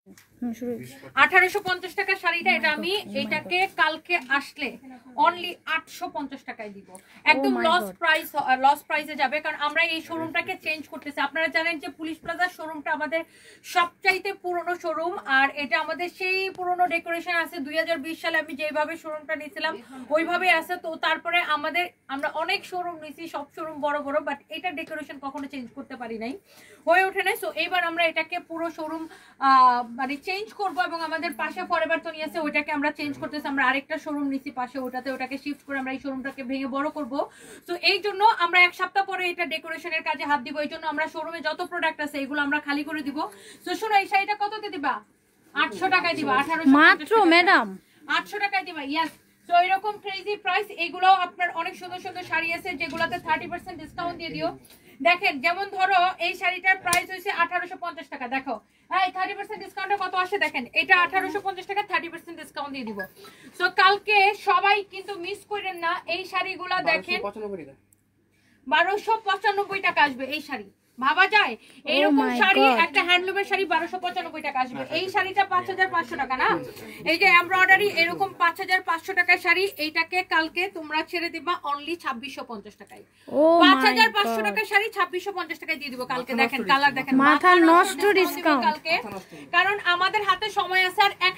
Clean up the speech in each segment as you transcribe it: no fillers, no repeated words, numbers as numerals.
1850 টাকা শাড়িটা, এটা আমি এটাকে কালকে আসলে অনলি 850 টাকায় দিব। একদম লস প্রাইসে যাবে, কারণ আমরা এই শোরুমটাকে চেঞ্জ করতেছি। আপনারা জানেন যে পুলিশ প্লাজার শোরুমটা আমাদের সবচাইতে পুরনো শোরুম, আর এটা আমাদের সেই পুরনো ডেকোরেশন আছে। 2020 সালে আমি যেভাবে শোরুমটা নিয়েছিলাম ওইভাবে আছে। তো তারপরে আমরা অনেক শোরুম নিয়েছি, সব শোরুম বড় বড়, বাট এটা ডেকোরেশন কখনো চেঞ্জ করতে পারি নাই, হয়ে ওঠে নাই। সো এইবার আমরা এটাকে পুরো শোরুম মানে চেঞ্জ করবো, এবং আমাদের পাশে ফরএভার তো নিয়েছে, ওইটাকে আমরা চেঞ্জ করতেছি। আমরা আরেকটা শোরুম নিছি পাশে, ওটাকে শিফট করে আমরা এই শোরুমটাকে ভেঙে বড় করব। তো এই জন্য আমরা এক সপ্তাহ পরে এটা ডেকোরেশনের কাজে হাত দিব। এই জন্য আমরা শোরুমে যত প্রোডাক্ট আছে এগুলো আমরা খালি করে দিব। তো শোনো, এই শাড়িটা কততে দিবা? 800 টাকায় দিবা। 1800 মাত্র ম্যাডাম, 800 টাকায় দিবা। ইয়েস। তো এরকম ক্রেজি প্রাইস। এগুলো আপনার অনেক সুন্দর সুন্দর শাড়ি আছে যেগুলোতে 30% ডিসকাউন্ট দিয়ে দিও। দেখেন, যেমন ধরো এই শাড়িটার প্রাইস হচ্ছে 1850 টাকা। দেখো এই 30% ডিসকাউন্টে কত আসে দেখেন, এটা 1850 টাকা 30% ডিসকাউন্ট দিয়ে দিব। সো কালকে সবাই কিন্তু মিস করেন না, এই শাড়িগুলো দেখেন 1295 টাকা আসবে এই শাড়ি। ভাবা যায় এইরকম শাড়ি, একটা হ্যান্ডলুমের শাড়ি 1295 টাকা আসবে। এই শাড়িটা 5500 টাকা না, এই যে এমব্রয়ডারি এরকম 5500 টাকার শাড়ি, এইটাকে কালকে তোমরা ছেড়ে দিবা অনলি 2650 টাকায়। 5500 টাকার শাড়ি 2650 টাকায় দিয়ে দিব কালকে। দেখেন কালার দেখেন, মাথা নষ্ট ডিসকাউন্ট কালকে, কারণ আমাদের হাতে সময় আছে আর এক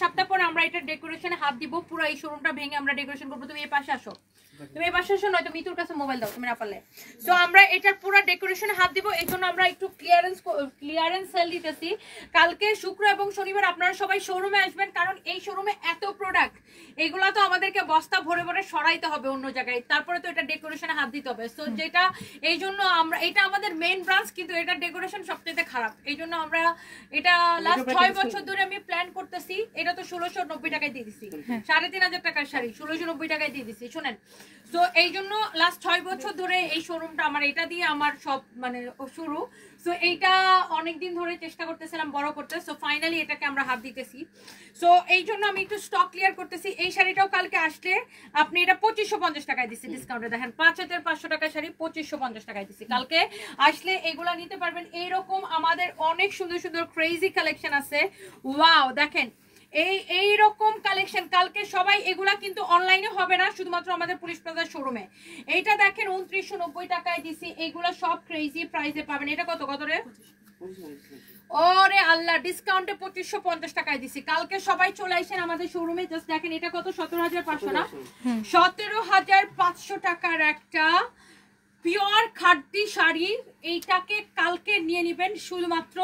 সপ্তাহ পর আমরা এটা ডেকোরেশনে হাত দিব। পুরো এই শোরুমটা ভেঙে আমরা ডেকোরেশন করবো। তুমি এই পাশে আসো, তুমি এই পাশে আসো, নয়তো মিতুর কাছে মোবাইল দাও তুমি না পারলে। সো আমরা এটার পুরো ডেকোরেশনে হাত দিব। এই জন্য আমরা একটু ক্লিয়ারেন্স সেল দিতেছি। কালকে শুক্র এবং শনিবার আপনারা সবাই শোরুমে আসবেন, কারণ এই শোরুমে এত প্রোডাক্ট, এগুলো তো আমাদেরকে বস্তা ভরে ভরে সরাইতে হবে অন্য জায়গায়, তারপরে তো এটা ডেকোরেশনে হাত দিতে হবে। সো যেটা এই জন্য আমরা, এটা আমাদের মেইন ব্রাঞ্চ, কিন্তু এটা ডেকোরেশন সবচেয়ে খারাপ। এই জন্য আমরা এটা লাস্ট 6 বছর ধরে আমি প্ল্যান করতেছি। এটা তো 1690 টাকায় দিয়ে দিছি, 3500 টাকার শাড়ি 1690 টাকায় দিয়ে দিছি। শোনেন, তো এই জন্য লাস্ট 6 বছর ধরে এই শোরুমটা আমার, এটা দিয়ে আমার সব মানে শুরু। সো এইটা অনেকদিন ধরে চেষ্টা করতেছিলাম বড় করতে। সো ফাইনালি এটাকে আমরা হাত দিতেছি। সো এই জন্য আমি একটু স্টক ক্লিয়ার করতেছি। এই শাড়িটাও কালকে আসলে আপনি এটা 2550 টাকায় দিচ্ছি ডিসকাউন্টে। দেখেন 5500 টাকার শাড়ি 2550 টাকায় দিচ্ছি। কালকে আসলে এগুলা নিতে পারবেন। এইরকম আমাদের অনেক সুন্দর সুন্দর ক্রেজি কালেকশন আছে। ওয়াও, দেখেন এই রকম কালেকশন কালকে সবাই, এগুলা কিন্তু অনলাইনে হবে না, শুধুমাত্র আমাদের পুলিশ প্লাজার শোরুমে। এইটা দেখেন 2990 টাকায় দিছি। এগুলা সব ক্রেজি প্রাইসে পাবেন। এটা কত রে? ওরে আল্লাহ, ডিসকাউন্টে 2550 টাকায় দিছি। কালকে সবাই চলে আসেন আমাদের শোরুমে। জাস্ট দেখেন এটা কত, 17500 না, 17500 টাকার একটা পিওর খাদ্যি শাড়ি। এইটাকে কালকে নিয়ে নেবেন, শুধুমাত্র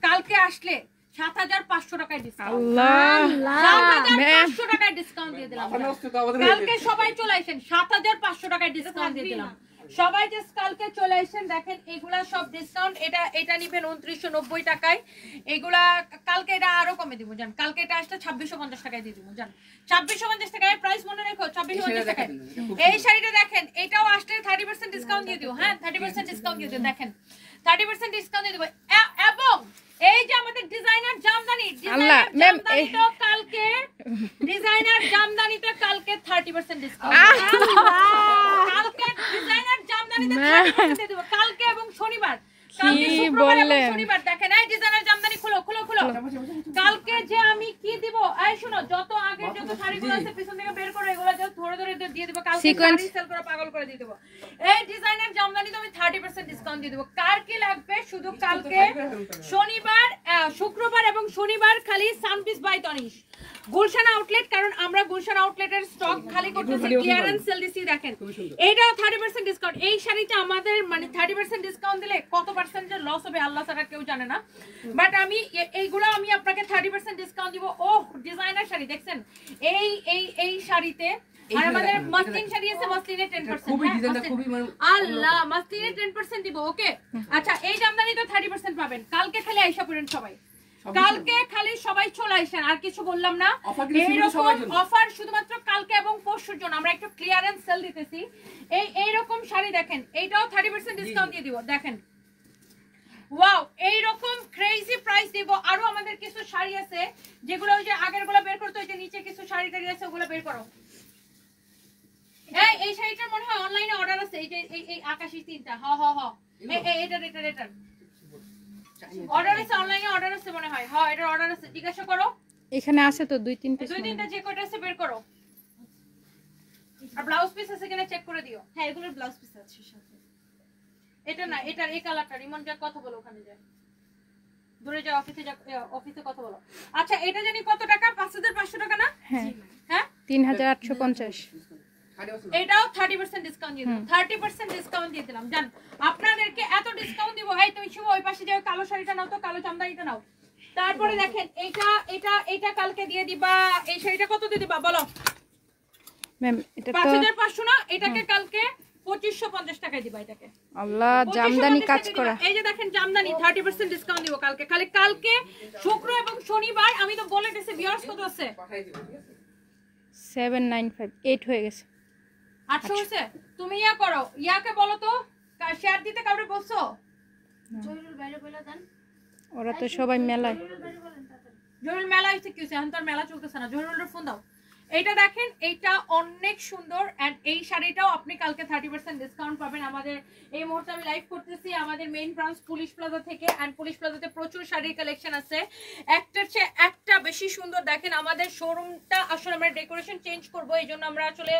কালকে আসলে 7500 টাকায় ডিসকাউন্ট। 7500 টাকায় ডিসকাউন্ট দিয়ে দিলাম কালকে। সবাই চলে আসেন, 7500 টাকায় ডিসকাউন্ট দিয়ে দিলাম। সবাই জাস্ট কালকে চলে আসেন। দেখেন এগুলা সব ডিসকাউন্ট। এটা নিবেন 2990 টাকায়। এগুলা কালকে এটা আরো কমে দিব জান। কালকে এটা আসলে 2650 টাকায় দিয়ে দিব জান। 2650 টাকায় প্রাইস মনে রেখো, 2650 টাকায়। এই শাড়িটা দেখেন, এটাও আসলে 30% ডিসকাউন্ট দিয়ে দিব। হ্যাঁ, 30% ডিসকাউন্ট দিয়ে দিব। দেখেন 30% ডিসকাউন্ট দিয়ে দিব। এবং এই যে আমাদের ডিজাইনার জামদানি, তো কালকে ডিজাইনার জামদানিতে কালকে 30% ডিসকাউন্ট। কালকে ডিজাইনার জামদানিতে 30% দিয়ে দেব কালকে এবং শনিবার। কালকে শুক্রবার এবং শনিবার। দেখেন এই ডিজাইনার জামদানি খুলো। কালকে যে আমি কি দিব, এই শুনো, যত আগের যত শাড়িগুলো আছে পিছন থেকে বের করে এগুলো জাস্ট ধরে দিয়ে দিব। কালকে শাড়ি সেল করে পাগল করে দিয়ে দেব। এই ডিজাইনার জামদানি তো আমি 30% ডিসকাউন্ট দিয়ে দেব। কার কি লাগবে, শুধু কালকে শনিবার, শুক্রবার এবং শনিবার খালি সানপিস বাই তনিশ গুলশান আউটলেট, কারণ আমরা গুলশান আউটলেটের স্টক খালি করতেছি, ক্লিয়ারেন্স সেল দিছি। দেখেন এইটাও 30% ডিসকাউন্ট। এই শাড়িটা আমাদের মানে 30% ডিসকাউন্ট দিলে কত পার্সেন্ট যে লস হবে আল্লাহ ছাড়া কেউ জানে না, বাট আমি এইগুলো আমি আপনাকে 30% ডিসকাউন্ট দিব। ও ডিজাইনার শাড়ি দেখছেন, এই শাড়িতে। আর আমাদের মসলিন শাড়ি আছে, মসলিনে 10%। আল্লাহ, মসলিনে 10% দিব। ওকে, আচ্ছা এই জামদানি তো 30% পাবেন। কালকে খালি আইসা পড়েন সবাই, কালকে খালি সবাই চলে আসেন, আর কিছু বললাম না। এইরকম অফার শুধুমাত্র কালকে এবং পরশুর জন্য। আমরা একটু ক্লিয়ারেন্স সেল দিতেছি। এইরকম শাড়ি দেখেন, এইটাও 30% ডিসকাউন্ট দিয়ে দিব। দেখেন ওয়াও, এইরকম ক্রেজি প্রাইস দিব। আরো আমাদের কিছু শাড়ি আছে যেগুলো ওই যে আগের গুলো বের করতে, ওই যে নিচে কিছু শাড়ি টাড়ি আছে ওগুলো বের করো। এই শাড়িটার মনে হয় অনলাইনে অর্ডার আছে। এই যে এই আকাশি তিনটা, এটা অর্ডার আছে অনলাইনে, অর্ডার আছে মনে হয়। হ্যাঁ এটা অর্ডার আছে, জিজ্ঞাসা করো। এখানে আছে তো 2-3 পিস। 2-3টা যে কয়টা আছে বের করো। আর ব্লাউজ পিস আছে কিনা চেক করে দিও। হ্যাঁ এগুলোর ব্লাউজ পিস আছে সাথে। এটা না, এটার এই কালারটা। রিমন যা কথা বলো, ওখানে যায় দূরে যা, অফিসে যা, অফিসে কথা বলো। আচ্ছা এটা জানি কত টাকা? 5500 টাকা না? হ্যাঁ হ্যাঁ 3850। এটাও 30% ডিসকাউন্ট দিয়ে দিলাম। 30% ডিসকাউন্ট দিয়ে দিলাম। জান আপনাদেরকে এত ডিসকাউন্ট দিব। এই তুমি শুভ ওই পাশে যাও, কালো শাড়িটা নাও তো, কালো জামদানিটা নাও। তারপরে দেখেন এইটা এটা এটা কালকে দিয়ে দিবা। এই শাড়িটা কত দিয়ে দিবা বলো? ম্যাম এটা তো 5500 না, এটাকে কালকে 2550 টাকায় দিবা। এটাকে আল্লাহ জামদানি কাজ করা। এই যে দেখেন জামদানি 30% ডিসকাউন্ট দিব কালকে। খালি কালকে শুক্র এবং শনিবার। আমি তো বলে দিয়েছি ভিউয়ার্স কত আছে? 795 8 হয়ে গেছে। 800 হয়েছে। তুমি ইয়া করো, ইয়াকে বলো তো শেয়ার দিতে। কাউরে বলছো? জয়রুল বাইরে বলে দেন। ওরা তো সবাই মেলায়। জহুরুল মেলা হচ্ছে কি? এখন তো আর মেলা চলতেছে না। জহুরুলের ফোন দাও। এইটা দেখেন, এইটা অনেক সুন্দর। এন্ড এই শাড়িটাও আপনি কালকে 30% ডিসকাউন্ট পাবেন। আমাদের এই মুহূর্তে আমি লাইভ করতেছি আমাদের মেইন ব্রাঞ্চ পুলিশ প্লাজা থেকে। এন্ড পুলিশ প্লাজাতে প্রচুর শাড়ির কালেকশন আছে, একটার চেয়ে একটা বেশি সুন্দর। দেখেন আমাদের শোরুমটা আসলে আমরা ডেকোরেশন চেঞ্জ করব, এই জন্য আমরা আসলে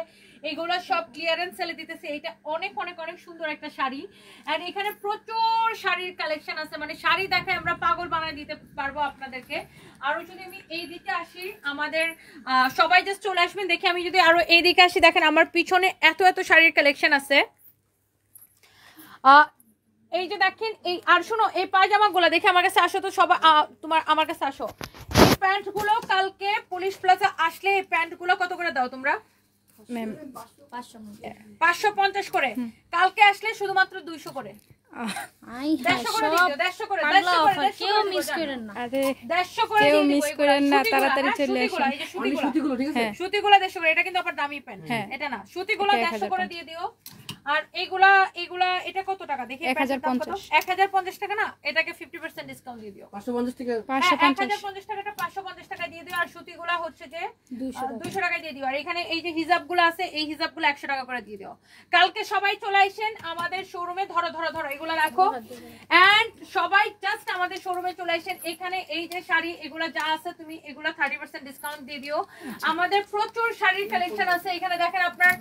এইগুলো সব ক্লিয়ারেন্স সেলে দিতেছি। এইটা অনেক অনেক অনেক সুন্দর একটা শাড়ি। এন্ড এখানে প্রচুর শাড়ির কালেকশন আছে, মানে শাড়ি দেখে আমরা পাগল বানিয়ে দিতে পারবো আপনাদেরকে। আরো যদি আমি এই দিকে আসি, আমাদের সবাই জাস্ট চলে আসবেন। দেখি আমি যদি আরো এই দিকে আসি, দেখেন আমার পিছনে এত এত শাড়ির কালেকশন আছে। এই যে দেখেন এই, আর শোনো এই পায়জামা গুলো দেখে আমার কাছে আসো তো সবাই। তোমার আমার কাছে আসো। এই প্যান্ট গুলো কালকে পুলিশ প্লাজা আসলে এই প্যান্ট গুলো কত করে দাও তোমরা? ম্যাম 550 করে। কালকে আসলে শুধুমাত্র 200 করে। আই 150 করে দিও, 150 করে, পাগলা 150 করে, অফার, কেউ মিস করেন না। আরে 150 করে কেউ দিয়ে দিবো। মিস করেন না, তাড়াতাড়ি চলে আসুন। আসুন। এই যে সুতিগুলো, ঠিক আছে। হ্যাঁ সুতিগুলো 150 করে। এটা কিন্তু আবার দামি প্যান্ট। হ্যাঁ। এটা না, সুতিগুলো এটা 150 করে দিয়ে দিও। আর এইগুলা এটা কত টাকা দেখি? 1050 1050 টাকা না, এটাকে 50% ডিসকাউন্ট দিয়ে দিও। 550 টাকা 550 1050 টাকাটা 550 টাকা দিয়ে দিও। আর সুতিগুলা হচ্ছে যে 200 টাকা দিয়ে দিও। আর এখানে এই যে হিজাবগুলো আছে, এই হিজাবগুলো 100 টাকা করে দিয়ে দিও। কালকে সবাই চলে আসেন আমাদের শোরুমে। ধরো ধরো ধরো, এগুলো রাখো। এন্ড সবাই জাস্ট আমাদের শোরুমে চলে আসেন। এখানে এই যে শাড়ি এগুলো যা আছে, তুমি এগুলো 30% ডিসকাউন্ট দিয়ে দিও। আমাদের প্রচুর শাড়ির কালেকশন আছে। এখানে দেখেন আপনার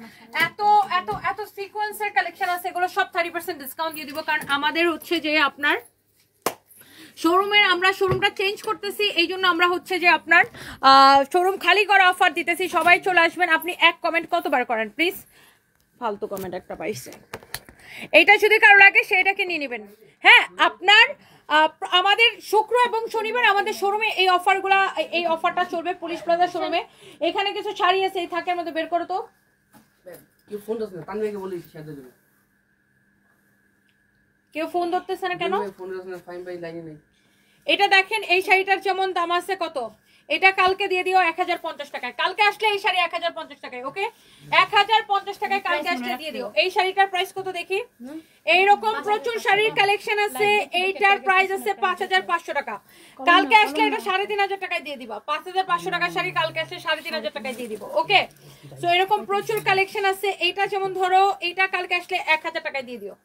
এত এত এত সিকোয়েন্সের কালেকশন আছে, এগুলো সব 30% ডিসকাউন্ট দিয়ে দিব। কারণ আমাদের হচ্ছে যে আপনার শোরুমের, আমরা শোরুমটা চেঞ্জ করতেছি, এই জন্য আমরা হচ্ছে যে আপনার শোরুম খালি করা অফার দিতেছি। সবাই চলে আসবেন। আপনি এক কমেন্ট কতবার করেন প্লিজ? ফালতু কমেন্ট একটা পাইছে। এইটা যদি কারো লাগে সেইটাকে নিয়ে নেবেন। হ্যাঁ আপনার আমাদের শুক্র এবং শনিবার আমাদের শোরুমে এই অফারগুলা, এই অফারটা চলবে পুলিশ প্লাজা শোরুমে। এখানে কিছু শাড়ি আছে, এই থাকের মধ্যে বের করো তো। কেউ ফোন ধরছে না, তানভীরকে বলি শেয়ার দিয়ে দেবে। কেউ ফোন ধরতেছে না কেন? ফোন ধরছে না, ফাইন ভাই লাইনে নেই। এটা দেখেন এই শাড়িটার যেমন দাম আছে কত, এটা কালকে দিয়ে দিও 1050 টাকায়। কালকে আসলে এই শাড়ি 1050 টাকায়। ওকে 1050 টাকায় কালকে আসলে দিয়ে দিও। এই শাড়িটার প্রাইস কত দেখি? এইরকম প্রচুর শাড়ির কালেকশন আছে। এইটার প্রাইস আছে 5500 টাকা। কালকে আসলে এটা 3500 টাকায় দিয়ে দিবা। 5500 টাকার শাড়ি কালকে আসলে 3500 টাকায় দিয়ে দিব। ওকে সো এরকম প্রচুর কালেকশন আছে। এইটা যেমন ধরো, এইটা কালকে আসলে 1000 টাকায় দিয়ে দিও।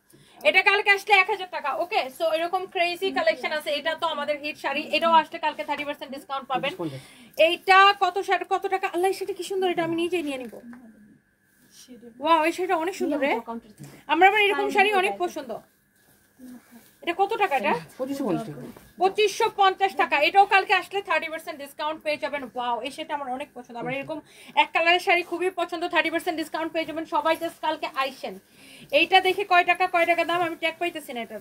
এটা কালকে আসলে 1000 টাকা। ওকে সো এরকম ক্রেজি কালেকশন আছে। এটা তো আমাদের হিট শাড়ি, এটাও আসলে কালকে 30% ডিসকাউন্ট পাবেন। এইটা কত টাকা? আল্লাহ সেটা কি সুন্দর, এটা আমি নিজেই নিয়ে নিব। ওয়াও এই শাড়িটা অনেক সুন্দর রে। আমার এরকম শাড়ি অনেক পছন্দ। এটা কত টাকা? এটা 2550 টাকা। এটাও কালকে আসলে 30% ডিসকাউন্ট পেয়ে যাবেন। ওয়াও এই শাড়িটা আমার অনেক পছন্দ। আমার এরকম এক কালারের শাড়ি খুবই পছন্দ। 30% ডিসকাউন্ট পেয়ে যাবেন। সবাই জাস্ট কালকে আইসেন। এইটা দেখি কয় টাকা দাম, আমি ট্যাগ পাইতেছি না। এটা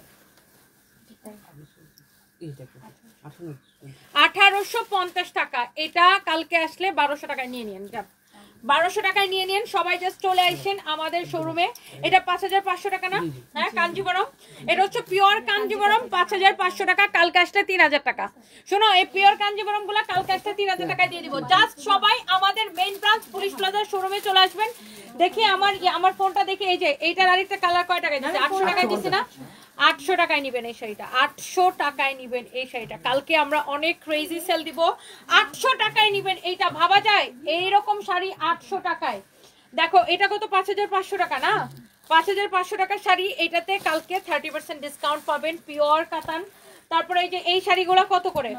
1850 টাকা। এটা কালকে আসলে 1200 টাকায় নিয়ে নিন। 1200 টাকায় নিয়ে নিন। সবাই জাস্ট চলে আসেন আমাদের শোরুমে। এটা 5500 টাকা না? হ্যাঁ কাঞ্জিবরম, এটা হচ্ছে পিওর কাঞ্জিবরম 5500 টাকা। কালকে আসলে 3000 টাকা। শোনো এই পিওর কাঞ্জিবরম গুলা কালকে আসলে 3000 টাকায় দিয়ে দিব। জাস্ট সবাই আমাদের মেইন ব্রাঞ্চ পুলিশ প্লাজার শোরুমে চলে আসবেন। দেখি আমার ফোনটা দেখি। এই যে এইটার আরেকটা কালার কয় টাকায় দিচ্ছে? 800 টাকায় দিচ্ছে না? 800 টাকায় নিবেন এই শাড়িটা। 800 টাকায় নিবেন এই শাড়িটা। কালকে আমরা অনেক ক্রেজি সেল দিব। 800 টাকায় নিবেন এইটা। ভাবা যায় এইরকম শাড়ি 800 টাকায়? দেখো এটা কত? 5500 টাকা না? 5500 টাকার শাড়ি। এটাতে কালকে 30% ডিসকাউন্ট পাবেন। পিওর কাতান তারপরে এই যে এই শাড়িগুলো কত করে,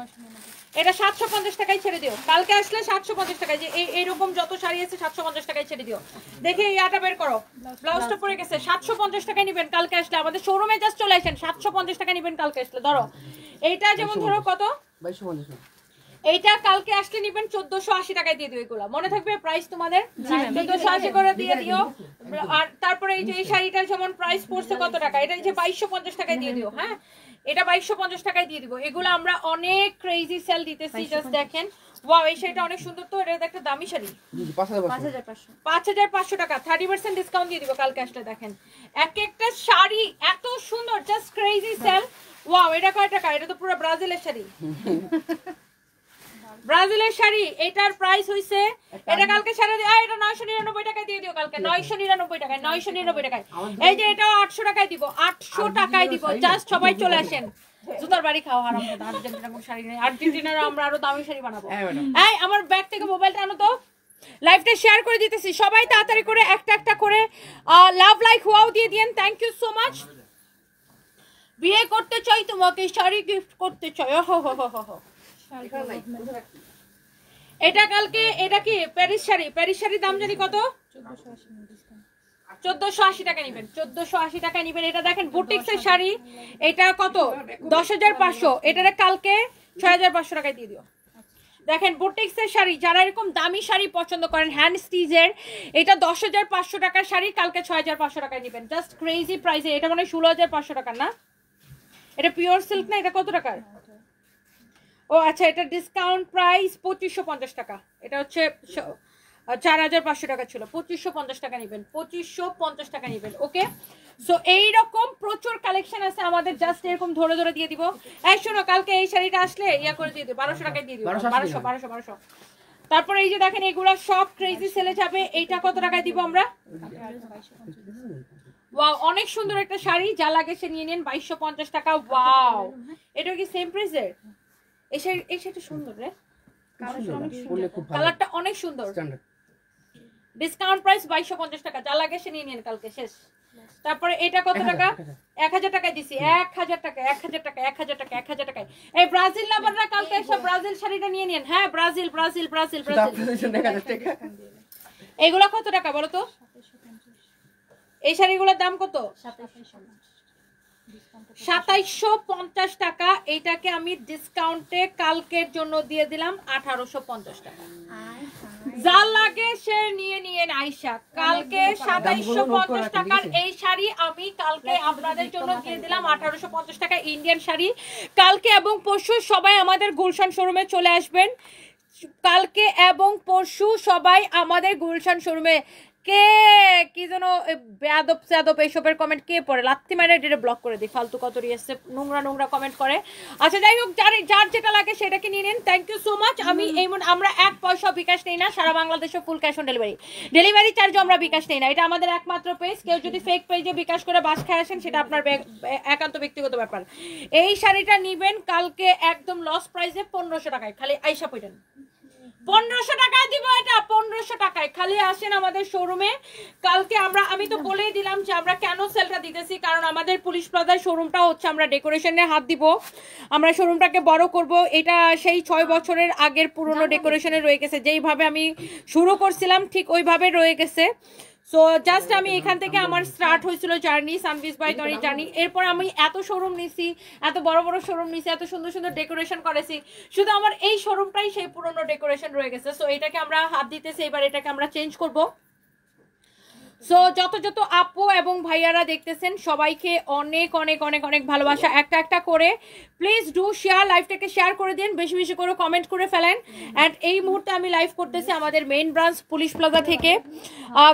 এটা 750 টাকায় ছেড়ে দিও। কালকে আসলে 750 টাকায়, যে এইরকম যত শাড়ি আছে 750 টাকায় ছেড়ে দিও। দেখে ইয়াটা বের করো, ব্লাউজটা পরে গেছে, 750 টাকায় নিবেন কালকে আসলে। আমাদের শোরুমে জাস্ট চলে আসেন, 750 টাকা নিবেন কালকে আসলে। ধরো এইটা যেমন ধরো কত, 2250 এইটা কালকে আসলে নিবেন 1480 টাকায় দিয়ে দিও। এগুলো মনে থাকবে প্রাইস তোমাদের, 1480 করে দিয়ে দিও। আর তারপরে এই যে এই শাড়িটার যেমন প্রাইস পড়ছে কত টাকা, এটা এই যে 2250 টাকায় দিয়ে দিও। হ্যাঁ, এটা 2250 টাকায় দিয়ে দিব। এগুলো আমরা অনেক ক্রেজি সেল দিতেছি, জাস্ট দেখেন। ওয়াও, এই শাড়িটা অনেক সুন্দর তো, এটা একটা দামি শাড়ি। 5500 টাকা, 30% ডিসকাউন্ট দিয়ে দিব কালকে আসলে। দেখেন এক একটা শাড়ি এত সুন্দর, জাস্ট ক্রেজি সেল। ওয়াও, এটা কয় টাকা? এটা তো পুরো ব্রাজিলের শাড়ি, ব্রাজিলের শাড়ি। এটার প্রাইস হইছে, এটা কালকে ছেড়ে দিও। এটা 999 টাকায় দিয়ে দিও কালকে, 999 টাকায়, 999 টাকায়। এই যে এটাও 800 টাকায় দিব, 800 টাকায় দিব। জাস্ট সবাই চলে আসেন, জুতার বাড়ি খাওয়া হারাম কথা। আর্জেন্টিনা কোন শাড়ি নেই, আর্জেন্টিনার আমরা আরো দামি শাড়ি বানাবো। এই আমার ব্যাগ থেকে মোবাইলটা আনো তো, লাইভটা শেয়ার করে দিতেছি। সবাই তাড়াতাড়ি করে একটা একটা করে লাভ লাইক ওয়াও দিয়ে দিয়েন। Thank you so much. বিয়ে করতে চাই, তোমাকে শাড়ি গিফট করতে চাই। হো হো হো হো। এটা কালকে, এটা কি প্যারিস শাড়ি? প্যারিস শাড়ির দাম জানি কত, 1480 টাকা নিবেন, 1480 টাকা নিবেন। এটা দেখেন বুটিক্সের শাড়ি, এটা কত, 10500। এটারে কালকে 6500 টাকায় দিয়ে দিও। দেখেন বুটিক্সের শাড়ি, যারা এরকম দামি শাড়ি পছন্দ করেন হ্যান্ড স্টিচের, এটা 10500 টাকার শাড়ি কালকে 6500 টাকায় দিবেন। জাস্ট ক্রেজি প্রাইসে। এটা মানে 16500 টাকার না, এটা পিওর সিল্ক না। এটা কত টাকার? ও আচ্ছা, এটা ডিসকাউন্ট প্রাইস 2550 টাকা। এটা হচ্ছে 4500 টাকা ছিল, 2550 টাকা নিবেন, 2550 টাকা নিবেন। ওকে, সো এইরকম প্রচুর কালেকশন আছে আমাদের, জাস্ট এরকম ধরে ধরে দিয়ে দিব। এই শোনো, কালকে এই শাড়িটা আসলে ইয়া করে দিয়ে দিও, 1200 টাকায় দিয়ে দিও। 1200। তারপরে এই যে দেখেন এগুলা সব ক্রেজি সেলে যাবে। এইটা কত টাকায় দিব আমরা? ওয়াও, অনেক সুন্দর একটা শাড়ি, যা লাগে সে নিয়ে নেন, 2250 টাকা। ওয়াও, এটা কি সেম প্রাইসের? এই শাড়িটা সুন্দর রে, কালারটা অনেক সুন্দর। ডিসকাউন্ট প্রাইস 2250 টাকা, যা লাগে সে নিয়ে নেন কালকে, শেষ। তারপরে এটা কত টাকা? 1000 টাকায় দিছি, 1000 টাকা, 1000 টাকা, 1000 টাকা, 1000 টাকায়। এই ব্রাজিল লাভাররা কালকে এসে ব্রাজিল শাড়িটা নিয়ে নেন। হ্যাঁ, ব্রাজিল ব্রাজিল ব্রাজিল ব্রাজিল। এগুলো কত টাকা বলো তো? এই শাড়িগুলোর দাম কত? 2750 টাকা। এইটাকে আমি ডিসকাউন্টে কালকের জন্য দিয়ে দিলাম 1850 টাকা। যা লাগে সে নিয়ে নিয়ে আয়শা। কালকে 2750 টাকার এই শাড়ি আমি কালকে আপনাদের জন্য দিয়ে দিলাম 1850 টাকা, ইন্ডিয়ান শাড়ি। কালকে এবং পরশু সবাই আমাদের গুলশান শোরুমে চলে আসবেন। কালকে এবং পরশু সবাই আমাদের গুলশান শোরুমে। কে কি যেন বেয়াদব সেয়াদব এইসবের কমেন্ট কে পড়ে, লাত্তি মারে এটা ব্লক করে দিই। ফালতু কত এসছে, নোংরা নোংরা কমেন্ট করে। আচ্ছা যাই হোক, যার যেটা লাগে সেটাকে নিয়ে নিন। Thank you so much. আমি আমরা 1 পয়সা বিকাশ নেই না, সারা বাংলাদেশে full cash on delivery. Delivery চার্জও আমরা বিকাশ নেই না, এটা আমাদের একমাত্র পেজ। কেউ যদি ফেক পেজে বিকাশ করে বাস খায় আসেন, সেটা আপনার একান্ত ব্যক্তিগত ব্যাপার। এই শাড়িটা নিবেন কালকে একদম লস প্রাইসে 1500 টাকায়, খালি আইসা পড়েন। 1500 টাকায় দিব এটা, 1500 টাকায়। খালি আসেন আমাদের শোরুমে কালকে। আমি তো বলেই দিলাম যে আমরা কেন সেলটা দিতেছি, কারণ আমাদের পুলিশ প্লাজার শোরুমটা হচ্ছে আমরা ডেকোরেশনে হাত দিব, আমরা শোরুমটাকে বড় করব। এটা সেই 6 বছরের আগের পুরনো ডেকোরেশনে রয়ে গেছে, যেইভাবে আমি শুরু করছিলাম ঠিক ওইভাবে রয়ে গেছে। সো জাস্ট আমি এখান থেকে আমার স্টার্ট হয়েছিল জার্নি, সানভিজ বাই তনি জার্নি। এরপর আমি এত শোরুম নিছি, এত বড় বড় শোরুম নিছি, এত সুন্দর সুন্দর ডেকোরেশন করেছি, শুধু আমার এই শোরুমটাই সেই পুরনো ডেকোরেশন রয়ে গেছে। সো এটাকে আমরা হাত দিতেছি, এবার এটাকে আমরা চেঞ্জ করব। সো যত যত আপু এবং ভাইয়ারা দেখতেছেন সবাইকে অনেক অনেক অনেক অনেক ভালোবাসা। একটা একটা করে প্লিজ ডু শেয়ার, লাইভটাকে শেয়ার করে দিন, বেশি বেশি করে কমেন্ট করে ফেলেন। অ্যান্ড এই মুহূর্তে আমি লাইভ করতেছি আমাদের মেইন ব্রাঞ্চ পুলিশ প্লাজা থেকে,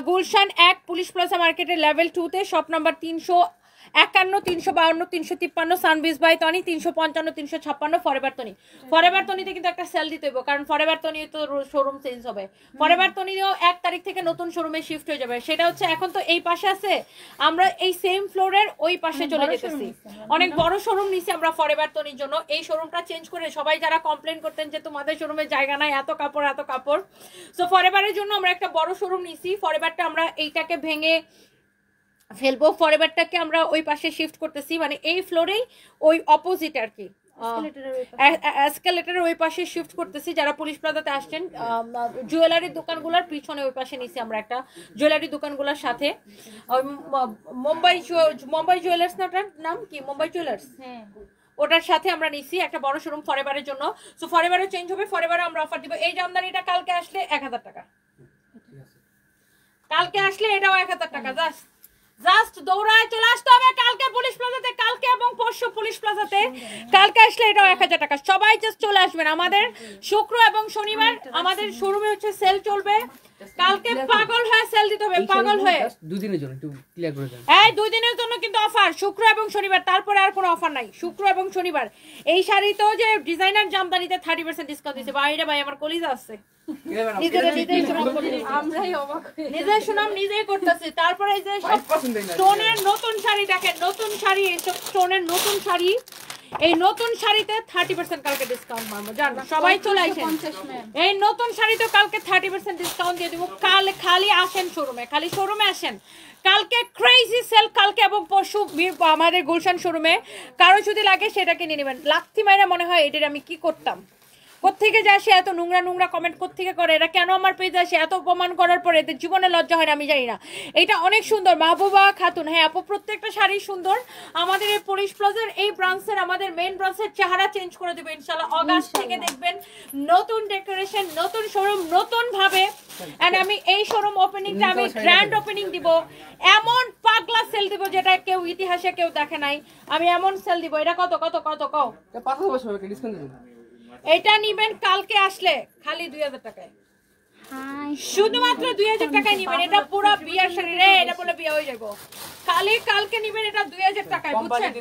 গুলশান 1 পুলিশ প্লাজা মার্কেটের level 2-তে, shop number 351, 352, 353, সানভিজ by Toni, 355, 356 forever Toni. Forever তনিতে কিন্তু একটা সেল দিতে হইব, কারণ ফরএভার তনি তো শোরুম চেঞ্জ হবে। ফরএভার তনিও 1 তারিখ থেকে নতুন শোরুমে শিফট হয়ে যাবে। সেটা হচ্ছে এখন তো এই পাশে আছে, আমরা এই সেম ফ্লোরের ওই পাশে চলে যেতেছি। অনেক বড় শোরুম নিছি আমরা ফরএভার তনির জন্য। এই শোরুমটা চেঞ্জ করে সবাই যারা কমপ্লেন করতেন যে তোমাদের শোরুমে জায়গা নাই, এত কাপড় এত কাপড়, সো ফরএভারের জন্য আমরা একটা বড় শোরুম নিছি। ফরএভারটা আমরা এইটাকে ভেঙে ফেলবো, ফরএভারটাকে আমরা ওই পাশে শিফট করতেছি, মানে এই ফ্লোরেই ওই অপোজিট আর কি, এসকেলেটরের ওই পাশে শিফট করতেছি। যারা পুলিশ প্লাজাতে আসছেন, জুয়েলারি দোকানগুলোর পিছনে ওই পাশে নিছি আমরা একটা জুয়েলারি দোকানগুলোর সাথে। মুম্বাই জুয়েলার্স না, ওটার নাম কি? মুম্বাই জুয়েলার্স, ওটার সাথে আমরা নিছি একটা বড় শোরুম ফরএভারের জন্য। সো ফরএভারে চেঞ্জ হবে, ফরএভারে আমরা অফার দিব। এই জামদানিটা কালকে আসলে 1000 টাকা, কালকে আসলে এটাও 1000 টাকা। জাস্ট দৌড়ায় চলে আসতে হবে কালকে পুলিশ প্লাজাতে, কালকে এবং পরশু পুলিশ প্লাজাতে। কালকে আসলে এটাও 1000 টাকা। সবাই জাস্ট চলে আসবেন। আমাদের শুক্র এবং শনিবার আমাদের শোরুমে হচ্ছে সেল চলবে। কালকে পাগল হয়ে সেল দিতে হবে, পাগল হয়ে। দুদিনের জন্য একটু ক্লিয়ার করে দেন। এই 2 দিনের জন্য কিন্তু অফার, শুক্র এবং শনিবার, তারপরে আর কোনো অফার নাই। শুক্র এবং শনিবার এই শাড়িতেও যে ডিজাইনার জামদানিতে 30% ডিসকাউন্ট দিছে। বাইরে ভাই আমার কলিজা আছে, নিজেই সুনাম নিজেই করতেছি। তারপরে এই যে স্টোনের নতুন শাড়ি দেখেন, নতুন শাড়ি, এইসব স্টোনের নতুন শাড়ি, এই নতুন শাড়িতে 30% কালকে ডিসকাউন্ট মারবো। জানো সবাই চলে আসেন, এই নতুন শাড়িতে কালকে 30% ডিসকাউন্ট দিয়ে দেবো। খালি আসেন শোরুমে, খালি শোরুমে আসেন। কালকে ক্রেজি সেল, কালকে এবং পরশু আমাদের গুলশান শোরুমে। কারো যদি লাগে সেটাকে নিয়ে নেবেন। লাথি মাইরা মনে হয় এটার আমি কি করতাম, কোত্থেকে যায় সে এত নোংরা নোংরা কমেন্ট কোত্থেকে করে, এরা কেন আমার পেজে আসে এত অপমান করার পরে, এদের জীবনে লজ্জা হয় না আমি জানি না। এটা অনেক সুন্দর মাহবুবা খাতুন। হ্যাঁ আপু, প্রত্যেকটা শাড়ি সুন্দর। আমাদের এই পুলিশ প্লাজার এই ব্রাঞ্চের, আমাদের মেইন ব্রাঞ্চের চেহারা চেঞ্জ করে দেবো ইনশাআল্লাহ। অগাস্ট থেকে দেখবেন নতুন ডেকোরেশন, নতুন শোরুম, নতুন ভাবে। এন্ড আমি এই শোরুম ওপেনিংটা আমি গ্র্যান্ড ওপেনিং দিব, এমন পাগলা সেল দিব যেটা কেউ ইতিহাসে কেউ দেখে নাই। আমি এমন সেল দিব। এটা কত কত কত কও, ডিসকাউন্ট দেন। এটা নিবেন কালকে আসলে খালি 2000 টাকায়, শুধুমাত্র 2000 টাকায় নিবেন। এটা পুরো বিয়ার শাড়ি রে, এটা বলে বিয়ে হয়ে যাবো। খালি কালকে নিবেন এটা 2000 টাকায়, বুঝছেন?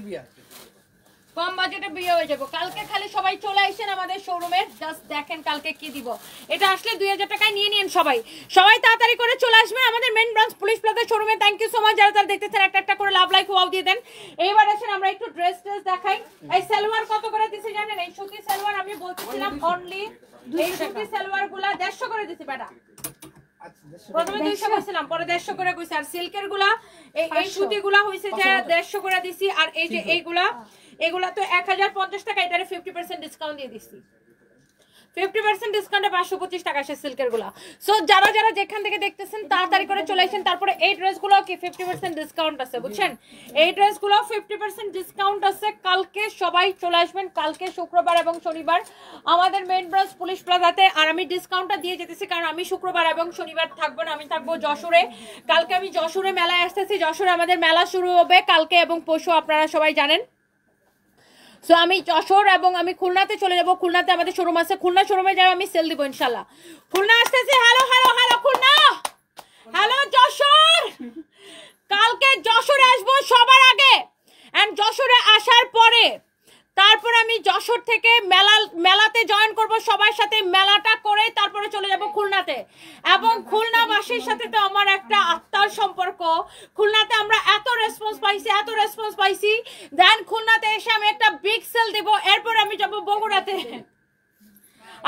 কম বাজেটে বিয়ে হয়ে যাবো কালকে। খালি সবাই চলে আসেন আমাদের শোরুমে, জাস্ট দেখেন কালকে কি দিব। এটা আসলে 2000 টাকায় নিয়ে নিন সবাই, সবাই তাড়াতাড়ি করে চলে আসবেন আমাদের মেইন ব্রাঞ্চ পুলিশ প্লাজা শোরুমে। থ্যাংক ইউ সো মাচ যারা যারা দেখতেছেন, একটা একটা করে লাভ লাইক ওয়াও দিয়ে দেন। এইবার আসেন আমরা একটু ড্রেস দেখাই। এই সালোয়ার কত করে দিছি জানেন? এই সুতি সালোয়ার আমি বলতেছিলাম অনলি, এই সুতি সালোয়ার গুলা 150 করে দিছি বেটা। প্রথমে 200 কইছিলাম, পরে 150 করে কইছি। আর সিল্কের গুলা, এই সুতি গুলা হইছে যে 150 করে দিছি। আর এই যে এগুলা তো 1050 টাকা, এটারে 50% ডিসকাউন্ট দিয়ে দিছি। 50% ডিসকাউন্টে 525 টাকা আসে সিল্কের গুলা। সো যারা যারা যেখান থেকে দেখতেছেন তাড়াতাড়ি করে চলে আসেন। তারপরে এই ড্রেসগুলো কি 50% ডিসকাউন্ট আছে, বুঝছেন? এই ড্রেসগুলো 50% ডিসকাউন্ট আছে। কালকে সবাই চলে আসবেন, কালকে শুক্রবার এবং শনিবার আমাদের মেইন ব্রাঞ্চ পুলিশ প্লাজাতে। আর আমি ডিসকাউন্টটা দিয়ে যেতেছি কারণ আমি শুক্রবার এবং শনিবার থাকবো না, আমি থাকবো যশোরে। কালকে আমি যশোরে মেলায় আসতেছি। যশোরে আমাদের মেলা শুরু হবে কালকে এবং পরশু, আপনারা সবাই জানেন। সো আমি যশোর এবং আমি খুলনাতে চলে যাব। খুলনাতে আমাদের শোরুম আছে, খুলনা শোরুমে যাই আমি সেল দিব ইনশাল্লাহ। খুলনা আসতেছে। Hello hello hello Khulna, hello Jessore. কালকে যশোরে আসবো সবার আগে। এন্ড যশোরে আসার পরে তারপরে আমি যশোর থেকে মেলাতে জয়েন করব সবার সাথে। মেলাটা করে তারপরে চলে যাব খুলনাতে। এবং খুলনাবাসীর সাথে তো আমার একটা আত্মার সম্পর্ক। খুলনাতে আমরা এত রেসপন্স পাইছি, দেন খুলনাতে এসে আমি একটা বিগ সেল দেব। এরপর আমি যাব বগুড়াতে।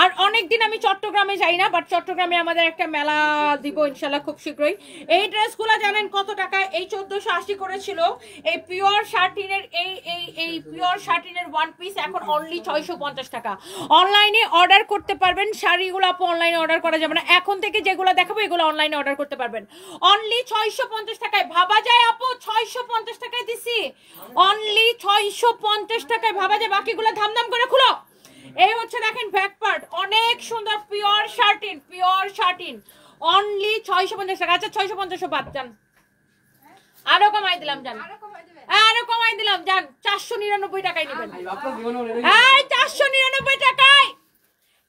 আর অনেকদিন আমি চট্টগ্রামে যাই না, বাট চট্টগ্রামে আমাদের একটা মেলা দিব ইনশাল্লাহ খুব শীঘ্রই। এই ড্রেসগুলো জানেন কত টাকা? এই 1480 করেছিল। এই পিওর শার্টিনের এই পিওর শার্টিনের ওয়ান পিস এখন অনলি 650 টাকা। অনলাইনে অর্ডার করতে পারবেন শাড়িগুলো আপু, অনলাইনে অর্ডার করা যাবে না। এখন থেকে যেগুলো দেখাবো এগুলো অনলাইনে অর্ডার করতে পারবেন অনলি 650 টাকায়। ভাবা যায় আপু 650 টাকায় দিছি, অনলি 650 টাকায়। ভাবা যায়, বাকিগুলো ধামধাম করে খুলো। এই হচ্ছে দেখেন ব্যাক পার্ট, অনেক সুন্দর পিওর শার্টিন অনলি 650 টাকা। আচ্ছা 650 বাদ যান, আরো কমাই দিলাম জান, আরো কমাই দিলাম জান, 499 টাকায় নেবেন। এই 499 টাকায়,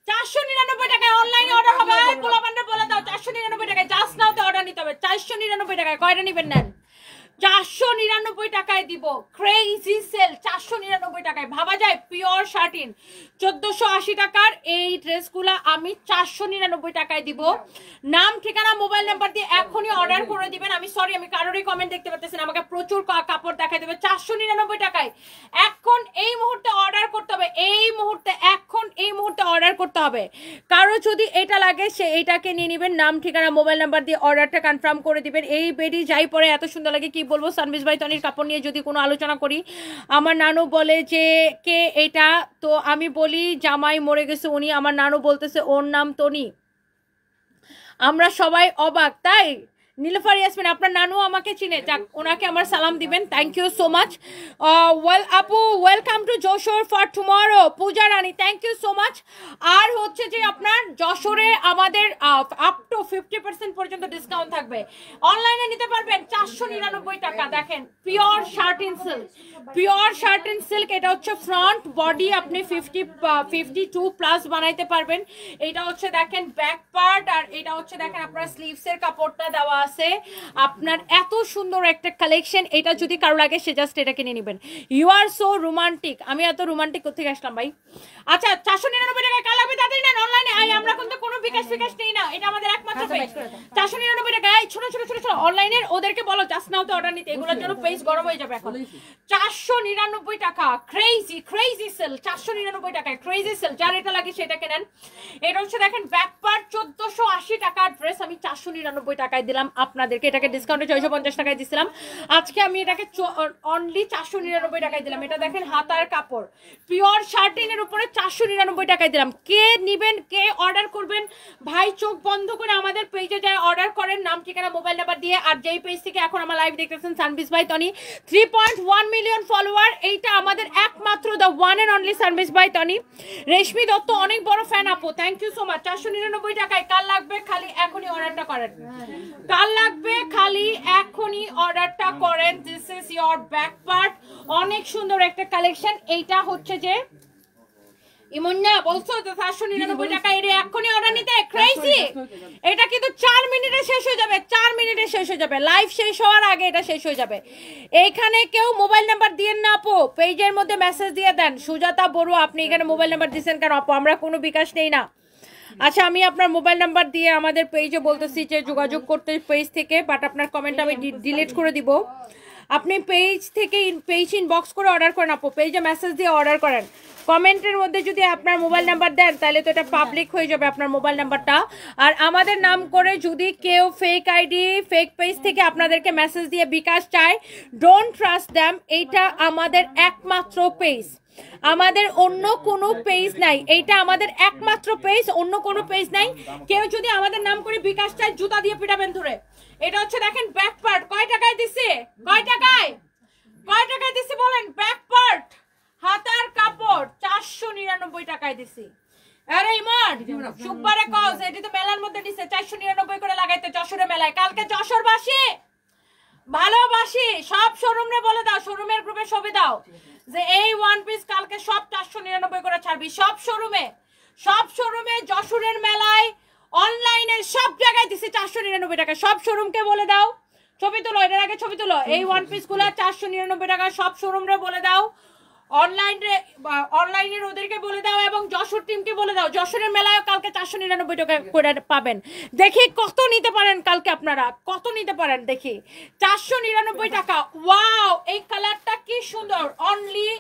499 টাকায় অনলাইনে অর্ডার হবে। পোলা বান্ডার বলে দাও 499 টাকায়, জাস্ট নাওতে অর্ডার নিতে হবে। 499 টাকায় কয়টা নেবেন নেন? 499 টাকায় দিব। ক্রেজি সেল 499 টাকায়। ভাবা যায় পিওর শার্টিন 1480 টাকার এই ড্রেসগুলো আমি 499 টাকায় দিব। নাম ঠিকানা মোবাইল নাম্বার দিয়ে এখনই অর্ডার করে দিবেন। আমি সরি, আমি কারোরই কমেন্ট দেখতে পাচ্ছি না, আমাকে প্রচুর কাপড় দেখাই দেবে। 499 টাকায় এখন এই মুহূর্তে অর্ডার করতে হবে, এই মুহূর্তে এখন এই মুহূর্তে অর্ডার করতে হবে। কারো যদি এটা লাগে সে এইটাকে নিয়ে নেবেন, নাম ঠিকানা মোবাইল নাম্বার দিয়ে অর্ডারটা কনফার্ম করে দিবেন। এই বেডি যাই পরে এত সুন্দর লাগে কি বলবো। সানবিজ বাই তনির কাপড় নিয়ে যদি কোনো আলোচনা করি, আমার নানু বলে যে কে এটা, তো আমি বলি জামাই মরে গেছে উনি, আমার নানু বলতেছে ওর নাম তনি। আমরা সবাই অবাক, তাই নীলুফার ইয়াসমিন আপনার নানু আমাকে চিনে, যাক ওনাকে আমার সালাম দিবেন। Thank you so much. Well আপু welcome to Jashore for tomorrow. Puja Rani thank you so much. আর হচ্ছে যে আপনার যশোরে আমাদের আপ টু 50% পর্যন্ত ডিসকাউন্ট থাকবে, অনলাইনে নিতে পারবেন 499 টাকা। দেখেন pure satin silk, pure satin silk, এটা হচ্ছে ফ্রন্ট বডি আপনি 52 প্লাস বানাইতে পারবেন। এটা হচ্ছে দেখেন ব্যাক পার্ট, আর এটা হচ্ছে দেখেন আপনার স্লিভসের কাপড়টা দেওয়া আছে। আপনার এত সুন্দর একটা কালেকশন, এটা যদি কারো লাগে সে জাস্ট এটা কিনে নেবেন। You are so romantic. আমি এত রোমান্টিক কোথেকে আসলাম ভাই? আচ্ছা 499 টাকা কাল লাগবে, তাড়াতাড়ি নেন অনলাইনে। আমরা কিন্তু কোনো বিকাশ নেই না, এটা আমাদের একমাত্র পেজ। 499 টাকা ছোট ছোট ছোট ছোট অনলাইনের ওদেরকে বলো জাস্ট নাও তো অর্ডার নিতে, এগুলোর জন্য পেজ গরম হয়ে যাবে এখন। 499 টাকা ক্রেজি ক্রেজি সেল, 499 টাকায় ক্রেজি সেল। যার এটা লাগে সেটাকে নেন। এটা হচ্ছে দেখেন ব্যাক পার্ট 1480 টাকার ড্রেস আমি 499 টাকায় দিলাম আপনাদেরকে, এটাকে ডিসকাউন্টে 650 টাকায় দিছিলাম, আজকে আমি এটাকে অনলি 499 টাকায় দিলাম। এটা দেখেন হাতার কাপড় পিওর শার্টিনের উপরে 499 টাকায় দিলাম। কে নিবেন, কে অর্ডার করবেন ভাই চোখ বন্ধ করে আমাদের পেজে যায় অর্ডার করেন, নাম ঠিকানা মোবাইল নাম্বার দিয়ে। আর যেই পেজ থেকে এখন আমার লাইভ দেখতেছেন সানবিজ বাই তনি, 3.1 মিলিয়ন ফলোয়ার, এইটা আমাদের একমাত্র দ্য ওয়ান এন্ড অনলি সানবিজ বাই তনি। রেশমি দত্ত অনেক বড় ফ্যান আপু, থ্যাংক ইউ সো মাচ। 499 টাকায় কাল লাগবে, খালি এখনই অর্ডারটা করেন, কাল লাগবে খালি এখনই অর্ডারটা করেন। This is your back part, অনেক সুন্দর একটা কালেকশন। এইটা হচ্ছে যে ইমন্না বলছো তো 499 টাকা, এর এখনই অর্ডার নিতে ক্রেজি। এটা কিন্তু 4 মিনিটে শেষ হয়ে যাবে, 4 মিনিটে শেষ হয়ে যাবে, লাইভ শেষ হওয়ার আগে এটা শেষ হয়ে যাবে। এইখানে কেউ মোবাইল নাম্বার দিয়েন না আপু, পেজের মধ্যে মেসেজ দিয়ে দেন। সুজাতা বড়ুয়া আপনি এখানে মোবাইল নাম্বার দিয়েছেন কেন আপু? আমরা কোনো বিকাশ নেই না। আচ্ছা আমি আপনার মোবাইল নাম্বার দিয়ে আমাদের পেজে বলতেছি যে যোগাযোগ করতে পেজ থেকে, বাট আপনার কমেন্ট আমি ডিলিট করে দিব। আপনি পেজ থেকে পেজ ইনবক্স করে অর্ডার করেন আপু, পেজে মেসেজ দিয়ে অর্ডার করেন। কমেন্টের মধ্যে যদি আপনার মোবাইল নাম্বার দেন তাহলে তো এটা পাবলিক হয়ে যাবে আপনার মোবাইল নাম্বারটা। আর আমাদের নাম করে যদি কেউ ফেক আইডি ফেক পেজ থেকে আপনাদেরকে মেসেজ দিয়ে বিকাশ চায়, ডোন্ট ট্রাস্ট দ্যাম। এইটা আমাদের একমাত্র পেজ, আমাদের অন্য কোনো পেজ নাই, এইটা আমাদের একমাত্র পেজ, অন্য কোনো পেজ নাই। কেউ যদি আমাদের নাম করে বিকাশ চায় জুতা দিয়ে পিটাবেন ধরে। এটা হচ্ছে দেখেন ব্যাক পার্ট, কয় টাকায় দিছে, কয় টাকায়, কয় টাকায় দিছি বলেন? ব্যাক পার্ট হাতার কাপড় 499 টাকায় দিছি। আরে ইমন সুপারে কজ, এটা তো মেলার মধ্যে দিছে 499 করে লাগাইতে যশোরে মেলায়। কালকে যশোরবাসী ভালোবাসি সব শোরুমে বলে দাও, শোরুমের গ্রুপে ছবি দাও যে এই ওয়ান পিস কালকে সব 499 করে ছাড়বি। সব শোরুমে, সব শোরুমে যশোরের মেলায় অনলাইনে সব জায়গায় দিছি 499 টাকা। সব শোরুমকে বলে দাও, ছবি তুলো, এটার আগে ছবি তুলো, এই ওয়ান পিস গুলা 499 টাকা। সব শোরুমরে বলে দাও, অনলাইনের ওদেরকে বলে দাও, এবং যশোর টিমকে বলে দাও যশোরের মেলায় কালকে 499 টাকা করে পাবেন। দেখি কত নিতে পারেন কালকে, আপনারা কত নিতে পারেন দেখি। 499 টাকা। ওয়াও এই কালারটা কি সুন্দর, অনলি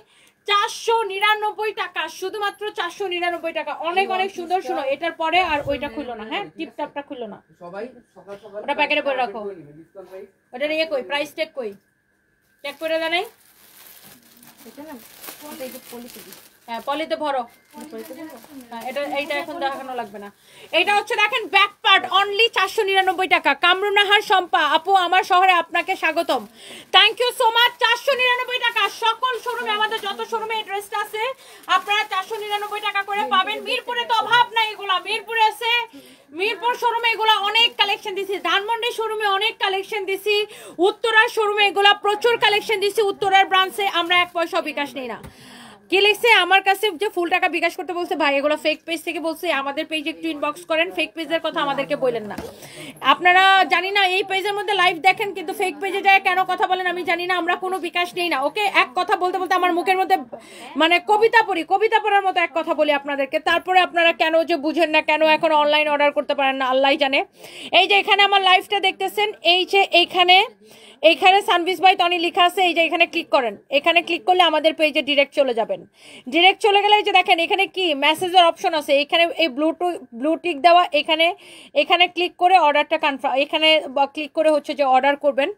499 টাকা, শুধুমাত্র 499 টাকা। অনেক অনেক সুন্দর। শুনো এটার পরে আর ওইটা খুললো না, হ্যাঁ টিপটাপটা খুললো না, সবাই সকাল সকাল ওটা প্যাকেটে ভরে রাখো। ডিসকাউন্ট প্রাইস ওটা নিয়ে কই প্রাইস চেক কই, চেক করে জানাই। হ্যাঁ পলিতে ভরো, এটা এইটা এখন দেখানো লাগবে না। এটা হচ্ছে দেখেন ব্যাক পার্ট, অনলি 499 টাকা। কামরুনাহার শম্পা আপু আমার শহরে আপনাকে স্বাগতম, থ্যাংক ইউ সো মাচ। 499 টাকা সকল শোরুমে, আমাদের যত শোরুমে এই ড্রেসটা আছে আপনারা 499 টাকা করে পাবেন। মিরপুরে তো অভাব নাই, এগুলা মিরপুরে আছে, মিরপুর শোরুমে এগুলা অনেক কালেকশন দিছি, ধানমন্ডি শোরুমে অনেক কালেকশন দিছি, উত্তরার শোরুমে এগুলা প্রচুর কালেকশন দিছি। উত্তরার ব্রাঞ্চে আমরা 1 পয়সা বিকাশ নেই না। কি লিখছে আমার কাছে যে ফুল টাকা বিকাশ করতে বলছে, ভাই এগুলো ফেক পেজ থেকে বলছে, আমাদের পেজে একটু ইনবক্স করেন, ফেক পেজের কথা আমাদেরকে বলেন না। আপনারা জানি না এই পেজের মধ্যে লাইভ দেখেন কিন্তু ফেক পেজে যায় কেন কথা বলেন আমি জানি না। আমরা কোনো বিকাশ নেই না, ওকে। এক কথা বলতে বলতে আমার মুখের মধ্যে মানে কবিতা পড়ি, কবিতা পড়ার মতো এক কথা বলি আপনাদেরকে, তারপরে আপনারা কেন যে বুঝেন না, কেন এখন অনলাইন অর্ডার করতে পারেন না আল্লাহ জানে। এই যে এখানে আমার লাইভটা দেখতেছেন, এই যে এইখানে সানবিজ বাই তনি লেখা আছে, এই যে এখানে ক্লিক করেন, এখানে ক্লিক করলে আমাদের পেজে ডিরেক্ট চলে যাবেন। ডিরেক্ট চলে গেলে এই যে দেখেন এখানে কি মেসেজের অপশন আছে, এখানে এই ব্লু টিক দেওয়া, এখানে ক্লিক করে অর্ডারটা কনফার্ম, এখানে ক্লিক করে হচ্ছে যে অর্ডার করবেন।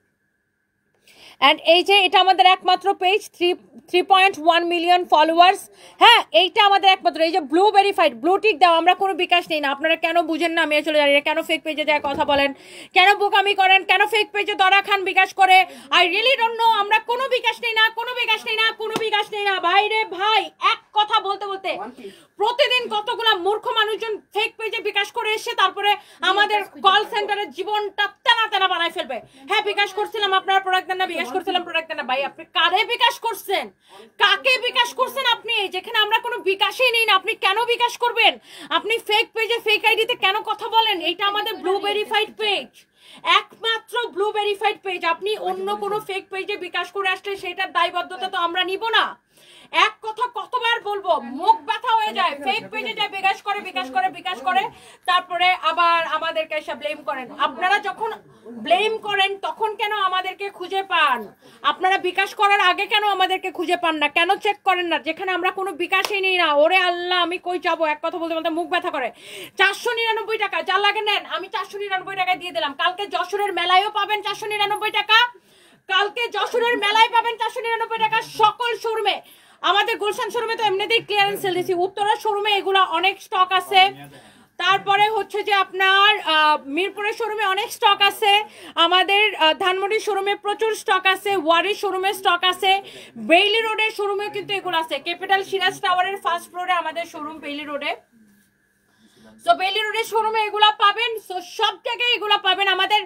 অ্যান্ড এই যে এটা আমাদের একমাত্র পেজ 3.1 মিলিয়ন ফলোয়ার্স। হ্যাঁ, এইটা আমাদের একমাত্র, এই যে ব্লু ভেরিফাইড, ব্লু টিক দাও, আমরা কোনো বিকাশ নেই না। আপনারা কেন বুঝেন না আমি আসলে জানি না, কেন ফেক পেজে যায় কথা বলেন, কেন বোকামি করেন, কেন ফেক পেজে দরা খান বিকাশ করে। I really don't know. আমরা কোনো বিকাশ নেই না, কোনো বিকাশ নেই না, কোনো বিকাশ নেই না। ভাই রে ভাই, এক কথা বলতে বলতে প্রতিদিন কতগুলা মূর্খ মানুষজন ফেক পেজে বিকাশ করে এসে তারপরে আমাদের কল সেন্টারের জীবনটা তেনা তেনা বানায় ফেলবে। হ্যাঁ, বিকাশ করছিলাম, আপনারা প্রোডাক্ট দেন না, বিকাশ করছিলাম, প্রোডাক্ট দেন না। ভাই আপনি কারে বিকাশ করছেন, কাকে বিকাশ করছেন আপনি, যেখানে আমরা কোনো বিকাশই নেই না, আপনি কেন বিকাশ করবেন? আপনি ফেক পেজে ফেক আইডিতে কেন কথা বলেন? এটা আমাদের ব্লু ভেরিফাইড পেজ, একমাত্র ব্লু ভেরিফাইড পেজ। আপনি অন্য কোনো ফেক পেজে বিকাশ করে আসলে সেটার দায়বদ্ধতা তো আমরা নিব না। এক কথা কতবার বলবো, মুখ ব্যথা হয়ে যায়। ফেক পেজে যায় বিকাশ করে বিকাশ করে বিকাশ করে, তারপরে আবার আমাদেরকে এসে ব্লেম করেন। আপনারা যখন ব্লেম করেন তখন কেন আমাদেরকে খুঁজে পান? আপনারা বিকাশ করার আগে কেন আমাদেরকে খুঁজে পান না? কেন চেক করেন না যেখানে আমরা কোনো বিকাশই নেই না? ওরে আল্লাহ, আমি কই যাবো? এক কথা বলতে বলতে মুখ ব্যথা করে। 499 টাকা, যা লাগে নেন, আমি 499 টাকায় দিয়ে দিলাম। কালকে যশোরের মেলায়ও পাবেন 499 টাকা, কালকে যশোরের মেলায় পাবেন 499 টাকা সকল শোরুমে। আমাদের গুলশান শোরুমে তো এমনিতেই ক্লিয়ারেন্স সেল দিছি, উত্তরা শোরুমে এগুলো অনেক স্টক আছে। তারপরে হচ্ছে যে আপনার মিরপুরের শোরুমে অনেক স্টক আছে, আমাদের ধানমন্ডি শোরুমে প্রচুর স্টক আছে, ওয়ারি শোরুমে স্টক আছে, বেইলি রোডের শোরুমেও কিন্তু এগুলো আছে। ক্যাপিটাল সিরাজ টাওয়ারের ফার্স্ট ফ্লোরে আমাদের শোরুম বেইলি রোডে। সো বেইলি রোডের শোরুমে এগুলা পাবেন, সো সব জায়গায় এগুলা পাবেন। আমাদের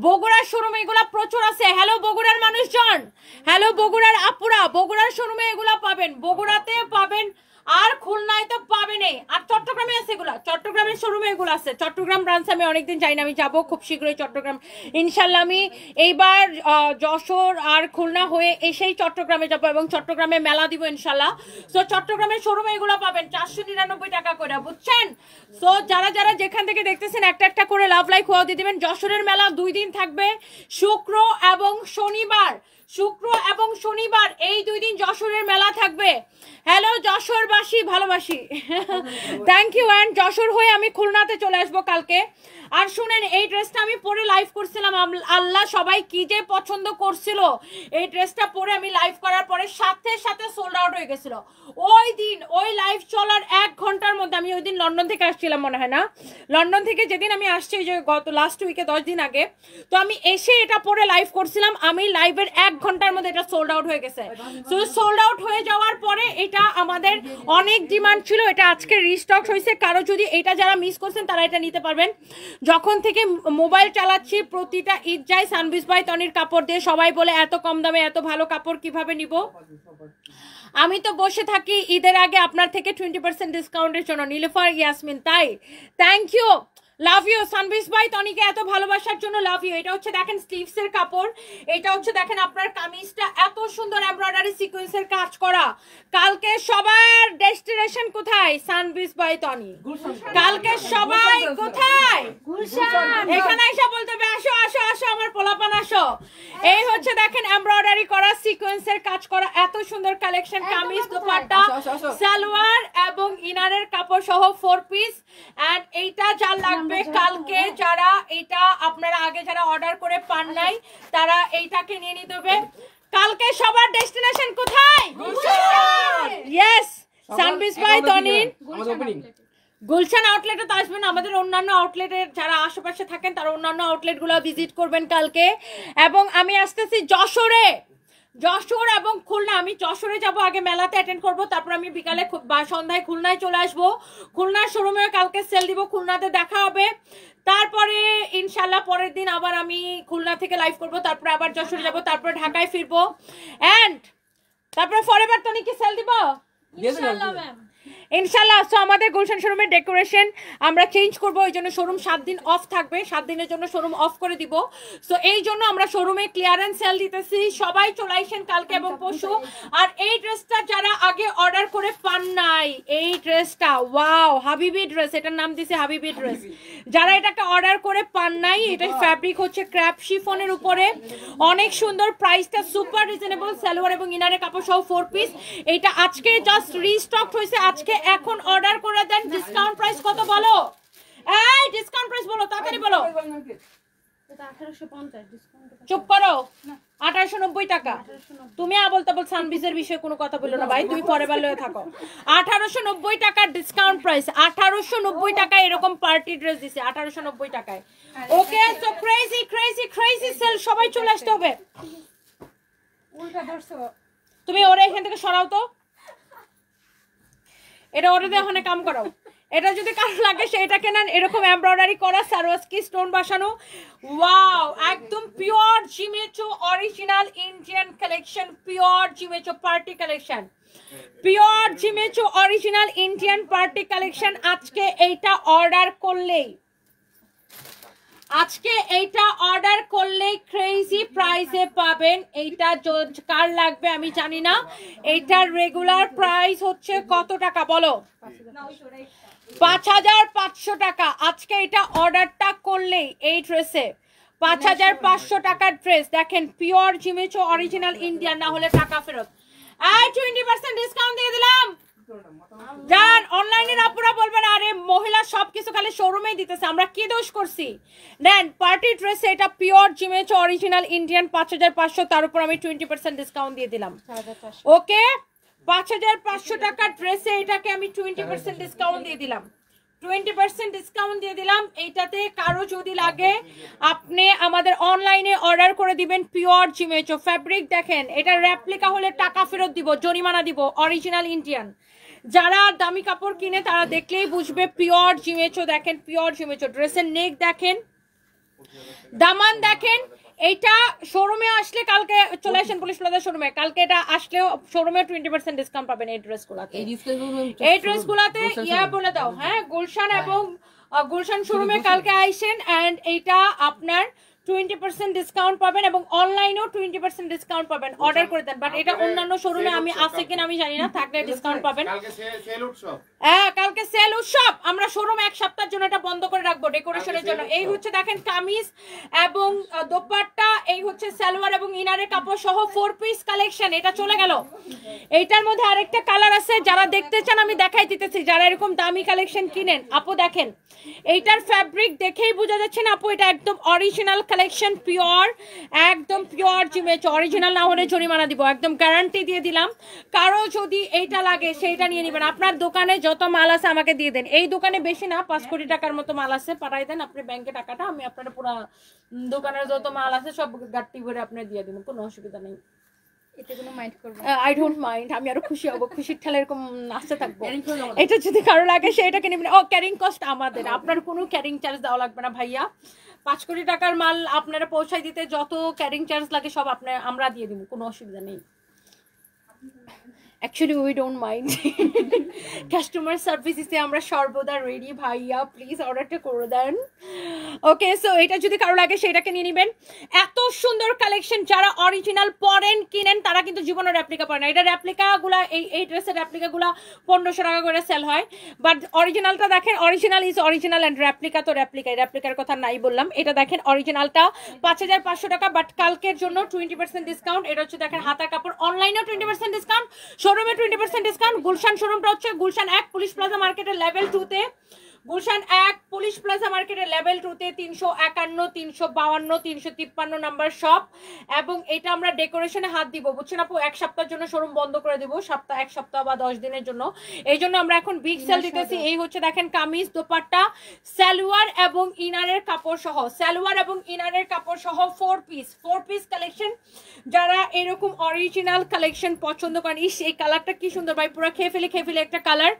বগুড়ার শোরুমে এগুলা প্রচুর আছে। হ্যালো বগুড়ার মানুষজন, হ্যালো বগুড়ার আপুরা, বগুড়ার শোরুমে এগুলা পাবেন, বগুড়াতে পাবেন, আর খুলনায় তো পাবেনই। আর চট্টগ্রামে আছে এগুলা, চট্টগ্রামের শোরুমে এগুলো আছে। চট্টগ্রাম ব্রাঞ্চ আমি অনেকদিন যাই না, আমি যাবো খুব শীঘ্রই চট্টগ্রাম ইনশাল্লাহ। আমি এইবার যশোর আর খুলনা হয়ে এসেই চট্টগ্রামে যাবো এবং চট্টগ্রামে মেলা দিব ইনশাল্লাহ। সো চট্টগ্রামের শোরুমে এগুলো পাবেন 499 টাকা করে, বুঝছেন? সো যারা যারা যেখান থেকে দেখতেছেন একটা একটা করে লাভ লাইক হওয়া দিয়ে দিবেন। যশোরের মেলা 2 দিন থাকবে, শুক্র এবং শনিবার। শুক্র এবং শনিবার এই 2 দিন যশোরের মেলা থাকবে। হ্যালো যশোরবাসী, ভালোবাসি, থ্যাংক ইউ। অ্যান্ড যশোর হয়ে আমি খুলনাতে চলে আসবো কালকে। আর শুনেন, এই ড্রেসটা আমি পরে লাইভ করছিলাম, আল্লাহ সবাই কি যে পছন্দ করছিল। এই ড্রেসটা পরে আমি লাইভ করার পরে সাথে সাথে সোল্ড আউট হয়ে গেছিল। ওই দিন ওই লাইভ চলার 1 ঘন্টার মধ্যে, আমি ওই দিন লন্ডন থেকে আসছিলাম মনে হয় না, লন্ডন থেকে যেদিন আমি আসছি যে গত লাস্ট উইকে 10 দিন আগে, তো আমি এসে এটা পরে লাইভ করছিলাম। আমি লাইভের 1 ঘন্টার মধ্যে এটা সোল্ড আউট হয়ে গেছে। সো সোল্ড আউট হয়ে যাওয়ার পরে এটা আমাদের অনেক ডিমান্ড ছিল, এটা আজকে রিস্টক হয়েছে। কারো যদি এটা যারা মিস করছেন তারা এটা নিতে পারবেন। যখন থেকে মোবাইল চালাচ্ছি প্রতিটা ঈদ যায় সানবিজ বাই তনির কাপড় দিয়ে, সবাই বলে এত কম দামে এত ভালো কাপড় কিভাবে নিব। আমি তো বসে থাকি ঈদের আগে আপনার থেকে 20% ডিসকাউন্টের জন্য। নীলুফার ইয়াসমিন, তাই থ্যাংক ইউ, লাভ ইউ সানবিজ ভাই তনিকে এত ভালোবাসার জন্য, লাভ ইউ। এটা হচ্ছে দেখেন স্লিভসের কাপড়, এটা হচ্ছে দেখেন আপনার কামিজটা এত সুন্দর এমব্রয়ডারি সিকোয়েন্সের কাজ করা। কালকে সবার ডেস্টিনেশন কোথায়? সানবিজ ভাই তনি। কালকে সবাই কোথায়? গুলশান। এখানে এসে বলতে হবে আসো আসো আসো আমার পোলাপান আসো। এই হচ্ছে দেখেন এমব্রয়ডারি করা সিকোয়েন্সের কাজ করা এত সুন্দর কালেকশন, কামিজ, দোপাট্টা, সালোয়ার এবং ইনারের কাপড় সহ 4 পিস। এন্ড এইটা যা লাগবে কালকে, যারা এটা আপনারা আগে যারা অর্ডার করে পান নাই তারা এইটাকে নিয়ে নিতে হবে। কালকে সবার ডেস্টিনেশন কোথায়? ইয়েস, সানবিজ ভাই তনির গুলশান আউটলেটে তো আসবেন। আমাদের অন্যান্য আউটলেটের যারা আশেপাশে থাকেন তারা অন্যান্য আউটলেটগুলো ভিজিট করবেন কালকে। এবং আমি আসতেছি যশোরে, যশোর এবং খুলনা। আমি যশোরে যাব, আগে মেলাতে অ্যাটেন্ড করব, তারপর আমি বিকালে বা সন্ধ্যায় খুলনায় চলে আসবো। খুলনার শোরুমে কালকে সেল দিব, খুলনাতে দেখা হবে। তারপরে ইনশাল্লাহ পরের দিন আবার আমি খুলনা থেকে লাইভ করব, তারপরে আবার যশোরে যাব, তারপরে ঢাকায় ফিরবো। এন্ড তারপরে ফরএভার তনিকে সেল দিব ইনশাল্লাহ ম্যাম, ইনশাল্লাহ। সো আমাদের গুলশান শোরুমের ডেকোরেশন আমরা চেঞ্জ করবো, ওই জন্য শোরুম 7 দিন অফ থাকবে, 7 দিনের জন্য শোরুম অফ করে দিব। সো এই জন্য আমরা শোরুমে ক্লিয়ারেন্স সেল দিতেছি, সবাই চলে আসেন কালকে এবং পরশু। আর এই ড্রেসটা যারা আগে অর্ডার করে পান নাই, এই ড্রেসটা ওয়াও হাবিবি ড্রেস, এটার নাম দিছে হাবিবি ড্রেস। যারা এটাকে অর্ডার করে পান নাই, এটার ফ্যাব্রিক হচ্ছে ক্র্যাপ শিফনের উপরে, অনেক সুন্দর, প্রাইসটা সুপার রিজনেবল, সালোয়ার এবং ইনারের কাপড় সহ 4 পিস। এটা আজকে জাস্ট রিস্টক হয়েছে, আজকে এখন অর্ডার করে দেন। ডিসকাউন্ট প্রাইস কত বলো? এই ডিসকাউন্ট প্রাইস বলো, তাড়াতাড়ি বলো। এটা 1850 ডিসকাউন্ট। চুপ করো। 1890 টাকা। তুমি আবল তাবল সানবিজের বিষয়ে কোনো কথা বললো না ভাই, তুমি পরে বেলায় থাকো। 1890 টাকার ডিসকাউন্ট প্রাইস, 1890 টাকায় এরকম পার্টি ড্রেস দিছে 1890 টাকায়। Okay, so crazy crazy crazy sale, সবাই চলে আসতে হবে। উল্টা ধরছো। তুমি ওরে এখান থেকে সরাও তো, এটা ওরে দিয়ে ওখানে কাম করাও। এটা যদি কারো লাগে সেটাকে নেন, এরকম এমব্রয়ডারি করা সারোয়ারস্কি স্টোন বসানো, ওয়াও, একদম পিওর জিমেচো অরিজিনাল ইন্ডিয়ান কালেকশন, পিওর জিমেচো পার্টি কালেকশন, পিওর জিমেচো অরিজিনাল ইন্ডিয়ান পার্টি কালেকশন। আজকে এইটা অর্ডার করলেই ক্রেজি প্রাইসে পাবেন। এইটা কার লাগবে আমি জানি না। এইটার রেগুলার প্রাইস হচ্ছে কত টাকা বলো? 5500 টাকা। আজকে এটা অর্ডারটা করলেই এই ড্রেসে 5500 টাকার ড্রেস। দেখেন পিওর জিমেচো অরিজিনাল ইন্ডিয়ান, না হলে টাকা ফেরত। 20% ডিসকাউন্ট দিয়ে দিলাম। যান অনলাইনের আপুরা বলবেন আরে মহিলা সবকিছু খালি শোরুমেই দিতেছে, আমরা কি দোষ করছি? দেন পার্টি ড্রেসে এটা পিওর জিমেচো অরিজিনাল ইন্ডিয়ান 5500, তার উপর আমি 20% ডিসকাউন্ট দিয়ে দিলাম। ওকে, 5500 টাকার ড্রেসে এটাকে আমি 20% ডিসকাউন্ট দিয়ে দিলাম। 20% ডিসকাউন্ট দিয়ে দিলাম। এইটাতে কারো যদি লাগে আপনি আমাদের অনলাইনে অর্ডার করে দিবেন। পিওর জিমেচো ফ্যাব্রিক দেখেন, এটা রেপ্লিকা হলে টাকা ফেরত দিব, জরিমানা দিব। অরিজিনাল ইন্ডিয়ান, যারা দামি কাপড় কিনে তারা দেখলেই বুঝবে পিওর জিমেচো। দেখেন পিওর জিমেচো, ড্রেসের নেক দেখেন, দামান দেখেন। এইটা শোরুমে আসলে, কালকে চলে আসেন পুলিশ প্লাজা শোরুমে, কালকে এটা আসলেও শোরুমে 20% ডিসকাউন্ট পাবেন এই ড্রেসগুলোতে। এই ড্রেসগুলোতে ইয়া বলে দাও, হ্যাঁ গুলশান এবং গুলশান শোরুমে কালকে আইসেন, এন্ড এইটা আপনার 20% ডিসকাউন্ট পাবেন এবং অনলাইনেও 20% ডিসকাউন্ট পাবেন। অর্ডার করে দেন, বাট এটা অন্যান্য শোরুমে আমি আছে কিনা আমি জানি না, থাকলে ডিসকাউন্ট পাবেন। হ্যাঁ কালকে সেল উৎসব, আমরা শোরুম এক সপ্তাহের জন্য এটা বন্ধ করে রাখবো ডেকোরেশনের জন্য। এই হচ্ছে দেখেন কামিজ এবং দোপাট্টা, এই হচ্ছে সালোয়ার এবং ইনারের কাপড় সহ 4 পিস কালেকশন। এটা চলে গেল। এইটার মধ্যে আরেকটা কালার আছে, যারা দেখতে চান আমি দেখাই দিতেছি। যারা এরকম দামি কালেকশন কিনেন আপু দেখেন, এইটার ফ্যাব্রিক দেখেই বোঝা যাচ্ছে না আপু এটা একদম অরিজিনাল কালেকশন, পিওর, একদম পিওর জিমেচো। অরিজিনাল না হলে জরিমানা দিব, একদম গ্যারান্টি দিয়ে দিলাম। কারো যদি এইটা লাগে সেইটা নিয়ে নেবেন। আপনার দোকানে যত মাল আছে আমাকে দিয়ে দেন। এই দোকানে বেশি না, 5 কোটি টাকার মতো মাল আছে, পাঠাই দেন আপনি ব্যাংকে টাকাটা, আমি আপনার পুরো দোকানের যত মাল আছে সব গাট্টি ভরে আপনি দিয়ে দিবেন, কোনো অসুবিধা নেই। এতে কোনো মাইন্ড করব না, আই ডোন্ট মাইন্ড। আমি আরো খুশি হব, খুশির ঠেলে এরকম নাচতে থাকবো। এটা যদি কারো লাগে সেটাকে নেবেন। ও ক্যারিং কস্ট আমাদের, আপনার কোনো ক্যারিং চার্জ দেওয়া লাগবে না ভাইয়া। 5 কোটি টাকার মাল আপনারা পৌঁছায় দিতে যত ক্যারিং চার্জ লাগে সব আমরা দিয়ে দিব, কোনো অসুবিধা নেই। Actually we don't mind. Customer সার্ভিসে আমরা সর্বদা রেডি ভাইয়া, প্লিজ অর্ডারটা করে দেন। ওকে, সো এটা যদি কারো লাগে সেটাকে নিয়ে নেবেন। এত সুন্দর কালেকশন, যারা অরিজিনাল পরেন কিনেন তারা কিন্তু জীবনের রেপ্লিকা পায় না। এটা রেপ্লিকাগুলা, এই ড্রেসের রেপ্লিকাগুলা 1500 টাকা করে সেল হয়, বাট অরিজিনালটা দেখেন, original is original and replica তো রেপ্লিকার কথা নাই বললাম। এটা দেখেন অরিজিনালটা 5500 টাকা, বাট কালকের জন্য 20% ডিসকাউন্ট। এটা হচ্ছে দেখেন হাতার কাপড়, অনলাইনেও 20% ডিসকাউন্ট, শোরুমে 20% ডিসকাউন্ট। গুলশান শোরুমটা হচ্ছে গুলশান 1 পুলিশ প্লাজা মার্কেটের লেভেল 2 তে, গুলশান 1 পুলিশ প্লাজা মার্কেটের লেভেল 2 তে 351, 352, 353 নাম্বার শপ। এবং এটা আমরা ডেকোরেশনে হাত দিব, বুঝছেন আপু? এক সপ্তাহের জন্য শোরুম বন্ধ করে দিব, এক সপ্তাহ বা 10 দিনের জন্য। এই জন্য আমরা এখন বিগ সেল দিতেছি। এই হচ্ছে দেখেন কামিজ, দোপাট্টা, সালোয়ার এবং ইনারের কাপড় সহ, সালোয়ার এবং ইনারের কাপড় সহ 4 পিস কালেকশন। যারা এরকম অরিজিনাল কালেকশন পছন্দ করেন, ইস এই কালারটা কি সুন্দর ভাই, পুরো খেয়ে ফেলে একটা কালার,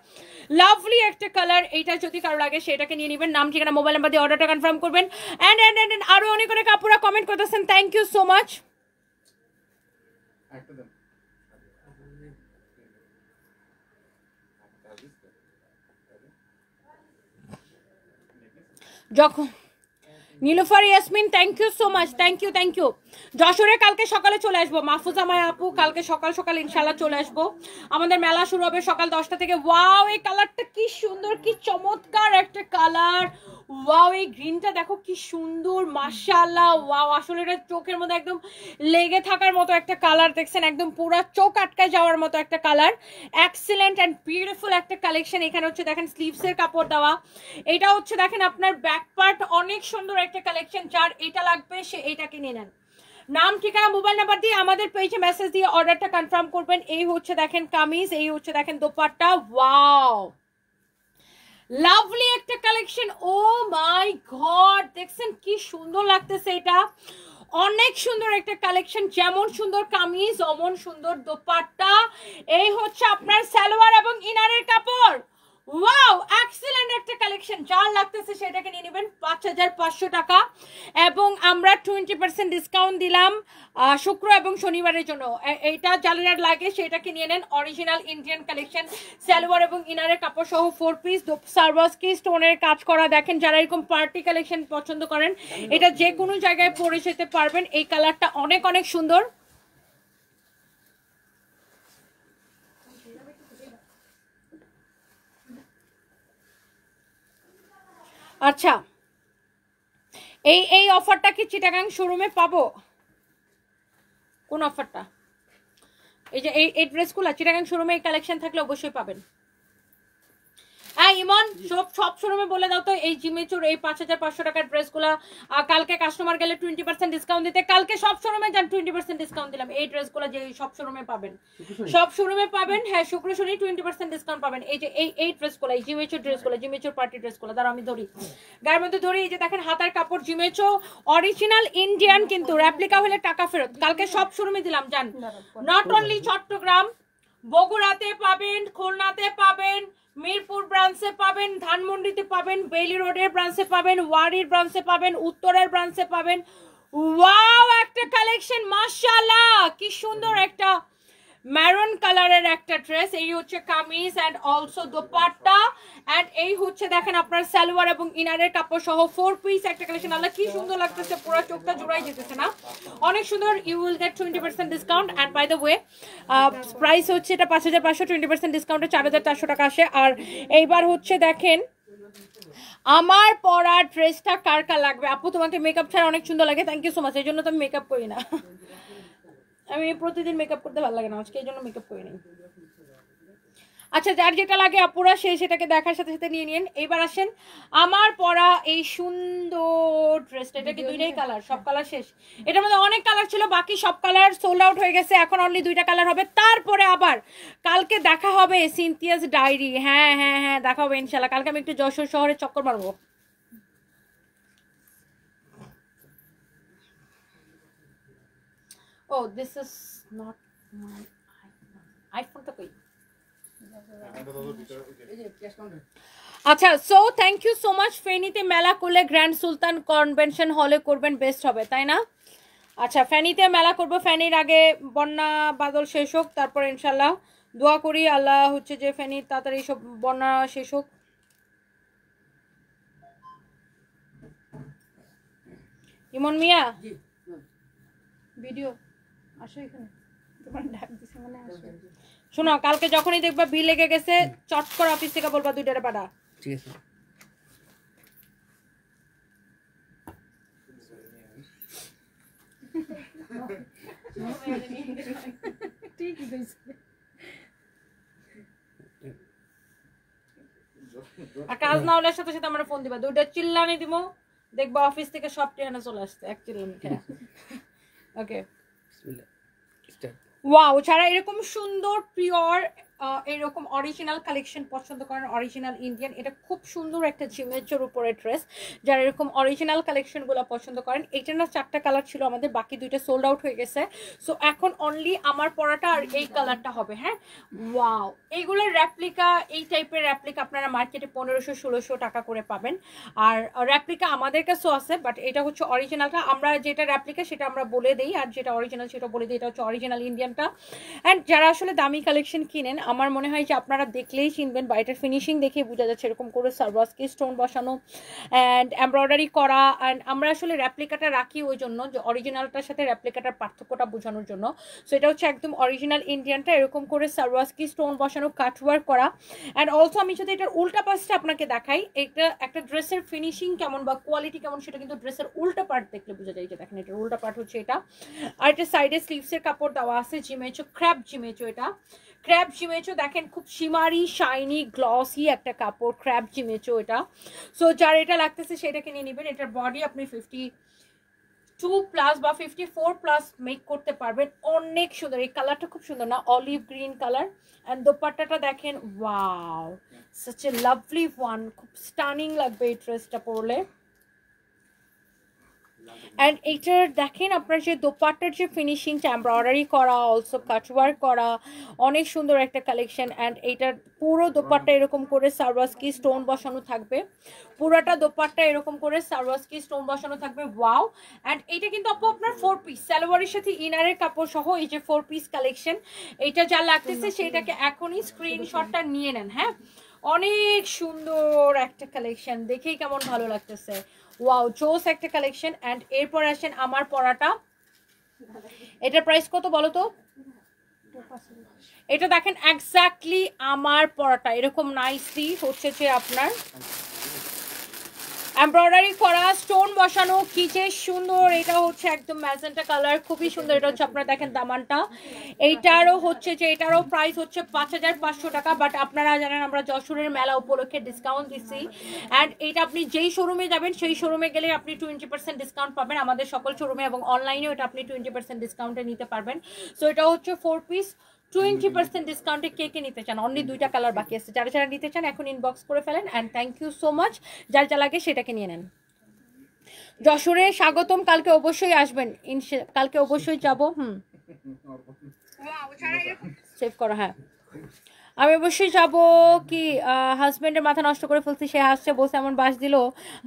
লাভলি একটা কালার। এইটা যদি কারো লাগে সেটাকে নিয়ে নেবেন। নাম ঠিকানা মোবাইল নাম্বার দিয়ে অর্ডারটা কনফার্ম করবেন। এন্ড আরো অনেক আপুরা কমেন্ট করতেছেন, থ্যাংক ইউ সো মাচ। যখন Nilufar Yasmin, thank you so much, thank you. যশোরে কালকে সকালে চলে আসবো, মাহফুজা মায়া আপু কালকে সকাল ইনশাল্লাহ চলে আসবো। আমাদের মেলা শুরু হবে সকাল 10টা থেকে। ওয়াও, এই কালারটা কি সুন্দর, কি চমৎকার একটা কালার। ওয়াও, এই গ্রিনটা দেখো কি সুন্দর, মাশাআল্লাহ। ওয়াও, আসলে এটা চোখের মধ্যে একদম লেগে থাকার মতো একটা কালার, দেখছেন একদম পুরো চোখ আটকায় যাওয়ার মতো একটা কালার। এক্সিলেন্ট অ্যান্ড বিউটিফুল একটা কালেকশন। এখানে হচ্ছে দেখেন স্লিভসের কাপড় দেওয়া, এটা হচ্ছে দেখেন আপনার ব্যাক পার্ট, অনেক সুন্দর একটা কালেকশন। যার এটা লাগবে সে এইটাকে নিয়ে নেন। নাম, ঠিকানা, মোবাইল নাম্বার দিয়ে আমাদের পেজে মেসেজ দিয়ে অর্ডারটা কনফার্ম করবেন। এই হচ্ছে দেখেন কামিজ, এই হচ্ছে দেখেন দোপাট্টা। ওয়াও, লাভলি একটা কালেকশন। ও মাই গড, দেখছেন কি সুন্দর লাগতেছে এটা, অনেক সুন্দর একটা কালেকশন। যেমন সুন্দর কামিজ অমন সুন্দর দোপাট্টা। এই হচ্ছে আপনার সালোয়ার এবং ইনারের কাপড়। ওয়াও, এক্সিলেন্ট একটা কালেকশন। যার লাগতেছে সেটাকে নিয়ে নেবেন 5500 টাকা, এবং আমরা 20% ডিসকাউন্ট দিলাম শুক্র এবং শনিবারের জন্য। এইটা যার লাগে সেটাকে নিয়ে নেন। অরিজিনাল ইন্ডিয়ান কালেকশন, সালোয়ার এবং ইনারের কাপড় সহ 4 পিস, সার্ভাসকি স্টোনের কাজ করা। দেখেন যারা এরকম পার্টি কালেকশন পছন্দ করেন, এটা যে কোনো জায়গায় পরে যেতে পারবেন। এই কালারটা অনেক অনেক সুন্দর। আচ্ছা, এই অফারটা কি চিটাগাং শোরুমে পাবো? কোন অফারটা? এই যে এই ড্রেসগুলো চিটাগাং শোরুমে এই কালেকশন থাকলে অবশ্যই পাবেন। ইমন, সব শোরুমে বলে দাও তো এই জিমেচুর এই 5500 টাকার ড্রেসগুলো কালকে কাস্টমার গেলে 20% ডিসকাউন্ট দিতে। কালকে সব শোরুমে যান 20% ডিসকাউন্ট দিলাম। এই ড্রেসগুলো যে সব শোরুমে পাবেন, সব শোরুমে পাবেন। হ্যাঁ, শুক্র শনি 20% ডিসকাউন্ট পাবেন। এই যে এই ড্রেসগুলো, এই জিমেচুর ড্রেসগুলো, জিমেচুর পার্টি ড্রেসগুলো, দ্বারা আমি ধরি গায়ের মধ্যে ধরি। এই যে দেখেন হাতার কাপড় জিমেচো, অরিজিনাল ইন্ডিয়ান, কিন্তু রেপ্লিকা হলে টাকা ফেরত। কালকে সব শোরুমে দিলাম যান। নট অনলি চট্টগ্রাম, বগুড়াতে পাবেন, খুলনাতে পাবেন, মিরপুর ব্রাঞ্চে পাবেন, ধানমন্ডিতে পাবেন, বেইলি রোডের ব্রাঞ্চে পাবেন, ওয়ারির ব্রাঞ্চে পাবেন, উত্তরের ব্রাঞ্চে পাবেন। ওয়াও, একটা কালেকশন, মাশাআল্লাহ, কি সুন্দর একটা ম্যারুন কালারের একটা ড্রেস। এই হচ্ছে kameez and also dupatta, and এই হচ্ছে দেখেন আপনার সালোয়ার এবং ইনারের কাপড় সহ 4 পিস একটা কালেকশন। আল্লাহ কি সুন্দর লাগতেছে, পুরো চোখটা জোড়াই যেতেছে না, অনেক সুন্দর। You will get 20% discount. And by the way price হচ্ছে এটা 5500, 20% ডিসকাউন্টে 4400 টাকা আসে। আর এইবার হচ্ছে দেখেন আমার পরা ড্রেসটা কার কার লাগবে। আপু তোমাকে মেকআপ ছাড়া অনেক সুন্দর লাগে, থ্যাংক ইউ সো মাচ। এই জন্য তো আমি মেকআপ করি না, আমি প্রতিদিন মেকআপ করতে ভালো লাগে না, আজকে এই জন্য মেকআপ করি নি। আচ্ছা, যার যেটা লাগে আপুরা সেটাকে দেখার সাথে সাথে নিয়ে নিন। এবার আসেন আমার পরা এই সুন্দর ড্রেসটা। এটা কি দুইটাই কালার? সব কালার শেষ। এটার মধ্যে অনেক কালার ছিল, বাকি সব কালার সোল্ড আউট হয়ে গেছে। এখন অনলি 2টা কালার হবে। তারপরে আবার কালকে দেখা হবে সিনথিয়াস ডায়েরি। হ্যাঁ হ্যাঁ হ্যাঁ, দেখা হবে ইনশাল্লাহ। কালকে আমি একটু যশোর শহরে চক্কর মারবো। Oh, this is not my iPhone to koi. আচ্ছা, so thank you so much. ফেনীতে মেলা করলে গ্র্যান্ড সুলতান কনভেনশন হলে করবেন, বেস্ট হবে, তাই না? আচ্ছা, ফেনীতে মেলা করবো। ফেনীর আগে বন্যা বাদল শেষ হোক, তারপর ইনশাল্লাহ দোয়া করি আল্লাহ হচ্ছে যে ফেনীর তাড়াতাড়ি সব বন্যা শেষ হোক। ইমন মিয়া ভিডিও আসো এখানে, তোমার ডাক দিছে মানে আসো। শোনো, কালকে যখনই দেখবা বিল লেগে গেছে, চট করে অফিস থেকে বলবা 2টারে পাঠা। ঠিক আছে। ঠিকই কইছে। আর কাজ না হলে সাথে সাথে আমার ফোন দিবা, 2টা চিল্লানি দিব, দেখবা অফিস থেকে সব টেহানা চলে আসছে এক চিল্লানি খেয়ে। ওকে, ওয়াও, যারা এরকম সুন্দর পিওর এরকম অরিজিনাল কালেকশন পছন্দ করেন, অরিজিনাল ইন্ডিয়ান, এটা খুব সুন্দর একটা জিমেজের উপরে ড্রেস। যারা এরকম অরিজিনাল কালেকশনগুলো পছন্দ করেন, এটা না 4টা কালার ছিল আমাদের, বাকি 2টা সোল্ড আউট হয়ে গেছে। সো এখন অনলি আমার পরাটা আর এই কালারটা হবে। হ্যাঁ, ওয়াও, এইগুলোর রেপ্লিকা, এই টাইপের রেপ্লিকা আপনারা মার্কেটে 1500-1600 টাকা করে পাবেন। আর রেপ্লিকা আমাদের কাছেও আছে, বাট এটা হচ্ছে অরিজিনালটা। আমরা যেটা রেপ্লিকা সেটা আমরা বলে দিই, আর যেটা অরিজিনাল সেটা বলে দিই। এটা হচ্ছে অরিজিনাল ইন্ডিয়ানটা। অ্যান্ড যারা আসলে দামি কালেকশন কিনেন, আমার মনে হয় যে আপনারা দেখলেই চিনবেন, বা এটার ফিনিশিং দেখেই বোঝা যাচ্ছে এরকম করে সারওয়াস্কি স্টোন বসানো অ্যান্ড এমব্রয়ডারি করা। অ্যান্ড আমরা আসলে রেপ্লিকাটা রাখি ওই জন্য যে অরিজিনালটার সাথে রেপ্লিকাটার পার্থক্যটা বোঝানোর জন্য। সো এটা হচ্ছে একদম অরিজিনাল ইন্ডিয়ানটা, এরকম করে সারওয়াস্কি স্টোন বসানো, কাটওয়ার্ক করা। অ্যান্ড অলসো আমি যদি এটার উল্টা পাশটা আপনাকে দেখাই, এটা একটা ড্রেসের ফিনিশিং কেমন বা কোয়ালিটি কেমন সেটা কিন্তু ড্রেসের উল্টা পার্ট দেখলে বোঝা যায়। যে দেখেন এটার উল্টা পার্ট হচ্ছে এটা, আর এটা সাইডে স্লিভসের কাপড় দেওয়া আছে জিমেচো, ক্র্যাপ জিমেচো। এটা ক্র্যাপ জিমেচো দেখেন, খুব শিমারি শাইনি গ্লসি একটা কাপড়, ক্র্যাপ জিমেচো এটা। সো যার এটা লাগতেছে সেটাকে নিয়ে নেবেন। এটার বডি আপনি 52+ বা 54+ মেক করতে পারবেন। অনেক সুন্দর, এই কালারটা খুব সুন্দর না, অলিভ গ্রিন কালার। অ্যান্ড দোপাট্টাটা দেখেন, wow such a lovely one, খুব স্টানিং লাগবে এই ড্রেসটা পরলে। অ্যান্ড এইটার দেখেন আপনার যে দোপাট্টার যে ফিনিশিংটা, এমব্রয়ডারি করা, অলসো কাটওয়ার্ক করা, অনেক সুন্দর একটা কালেকশন। অ্যান্ড এইটার পুরো দোপাট্টা এরকম করে সারওয়াস্কি স্টোন বসানো থাকবে, পুরাটা দোপাট্টা এরকম করে সারওয়াস্কি স্টোন বসানো থাকবে। ওয়াও। অ্যান্ড এইটা কিন্তু আপু আপনার 4 পিস সালোয়ারের সাথে ইনারের কাপড় সহ, এই যে 4 পিস কালেকশন। এইটা যা লাগতেছে সেটাকে এখনই স্ক্রিনশটটা নিয়ে নেন। হ্যাঁ, অনেক সুন্দর একটা কালেকশন, দেখেই কেমন ভালো লাগতেছে। ওয়াও, জোস একটা কালেকশন। অ্যান্ড এরপর আসেন আমার পরাটা, এটার প্রাইস কত বলো তো? এটা দেখেন এক্স্যাক্টলি আমার পরাটা এরকম নাইসলি হচ্ছে যে আপনার এমব্রয়ডারি করা, স্টোন বসানো, কি যে সুন্দর। এটা হচ্ছে একদম ম্যাজেন্টা কালার, খুবই সুন্দর। এটা হচ্ছে আপনারা দেখেন দামানটা, এইটারও হচ্ছে যে এটারও প্রাইস হচ্ছে 5500 টাকা। বাট আপনারা জানেন আমরা যশোরের মেলা উপলক্ষে ডিসকাউন্ট দিচ্ছি। অ্যান্ড এইটা আপনি যেই শোরুমে যাবেন সেই শোরুমে গেলে আপনি 20% ডিসকাউন্ট পাবেন, আমাদের সকল শোরুমে এবং অনলাইনেও এটা আপনি 20% ডিসকাউন্টে নিতে পারবেন। সো এটা হচ্ছে 4 পিস 20% ডিসকাউন্টে কে কে নিতে চান? অনলি 2টা কালার বাকি আছে, যারা যারা নিতে চান এখন ইনবক্স করে ফেলেন। And thank you so much, যার যা লাগে সেটাকে নিয়ে নেন। যশোরে স্বাগতম, কালকে অবশ্যই আসবেন, কালকে অবশ্যই যাবো। সেভ করো। হ্যাঁ, আমি অবশ্যই যাব। কি হাজবেন্ডের মাথা নষ্ট করে ফেলছি, সে হাসছে, বসে এমন বাস দিল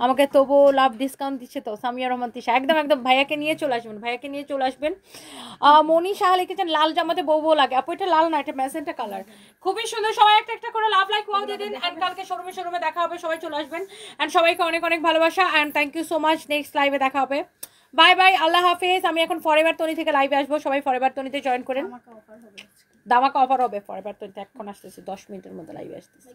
আমাকে, তবু লাভ ডিসকাউন্ট দিচ্ছে তো। সামিয়া রহমান তিশা, একদম একদম ভাইয়াকে নিয়ে চলে আসবেন, ভাইয়াকে নিয়ে চলে আসবেন। মনি সাহা লিখেছেন লাল জামাতে বউ বউ লাগে। আপু এটা লাল না, এটা ম্যাজেন্টা কালার, খুবই সুন্দর। সবাই একটা একটা করে লাভ লাইক ওয়াও দিয়ে দিন। অ্যান্ড কালকে শোরুমে দেখা হবে, সবাই চলে আসবেন। অ্যান্ড সবাইকে অনেক অনেক ভালোবাসা and thank you so much. Next লাইভে দেখা হবে, বাই বাই, আল্লাহ হাফেজ। আমি এখন ফরএভার তনি থেকে লাইভে আসবো, সবাই ফরএভার তনিতে জয়েন করেন। দামাকা অফার হবে ফরএভার তনিতে, এখন আসতেছে 10 মিনিটের মধ্যে লাইভে আসতেছে।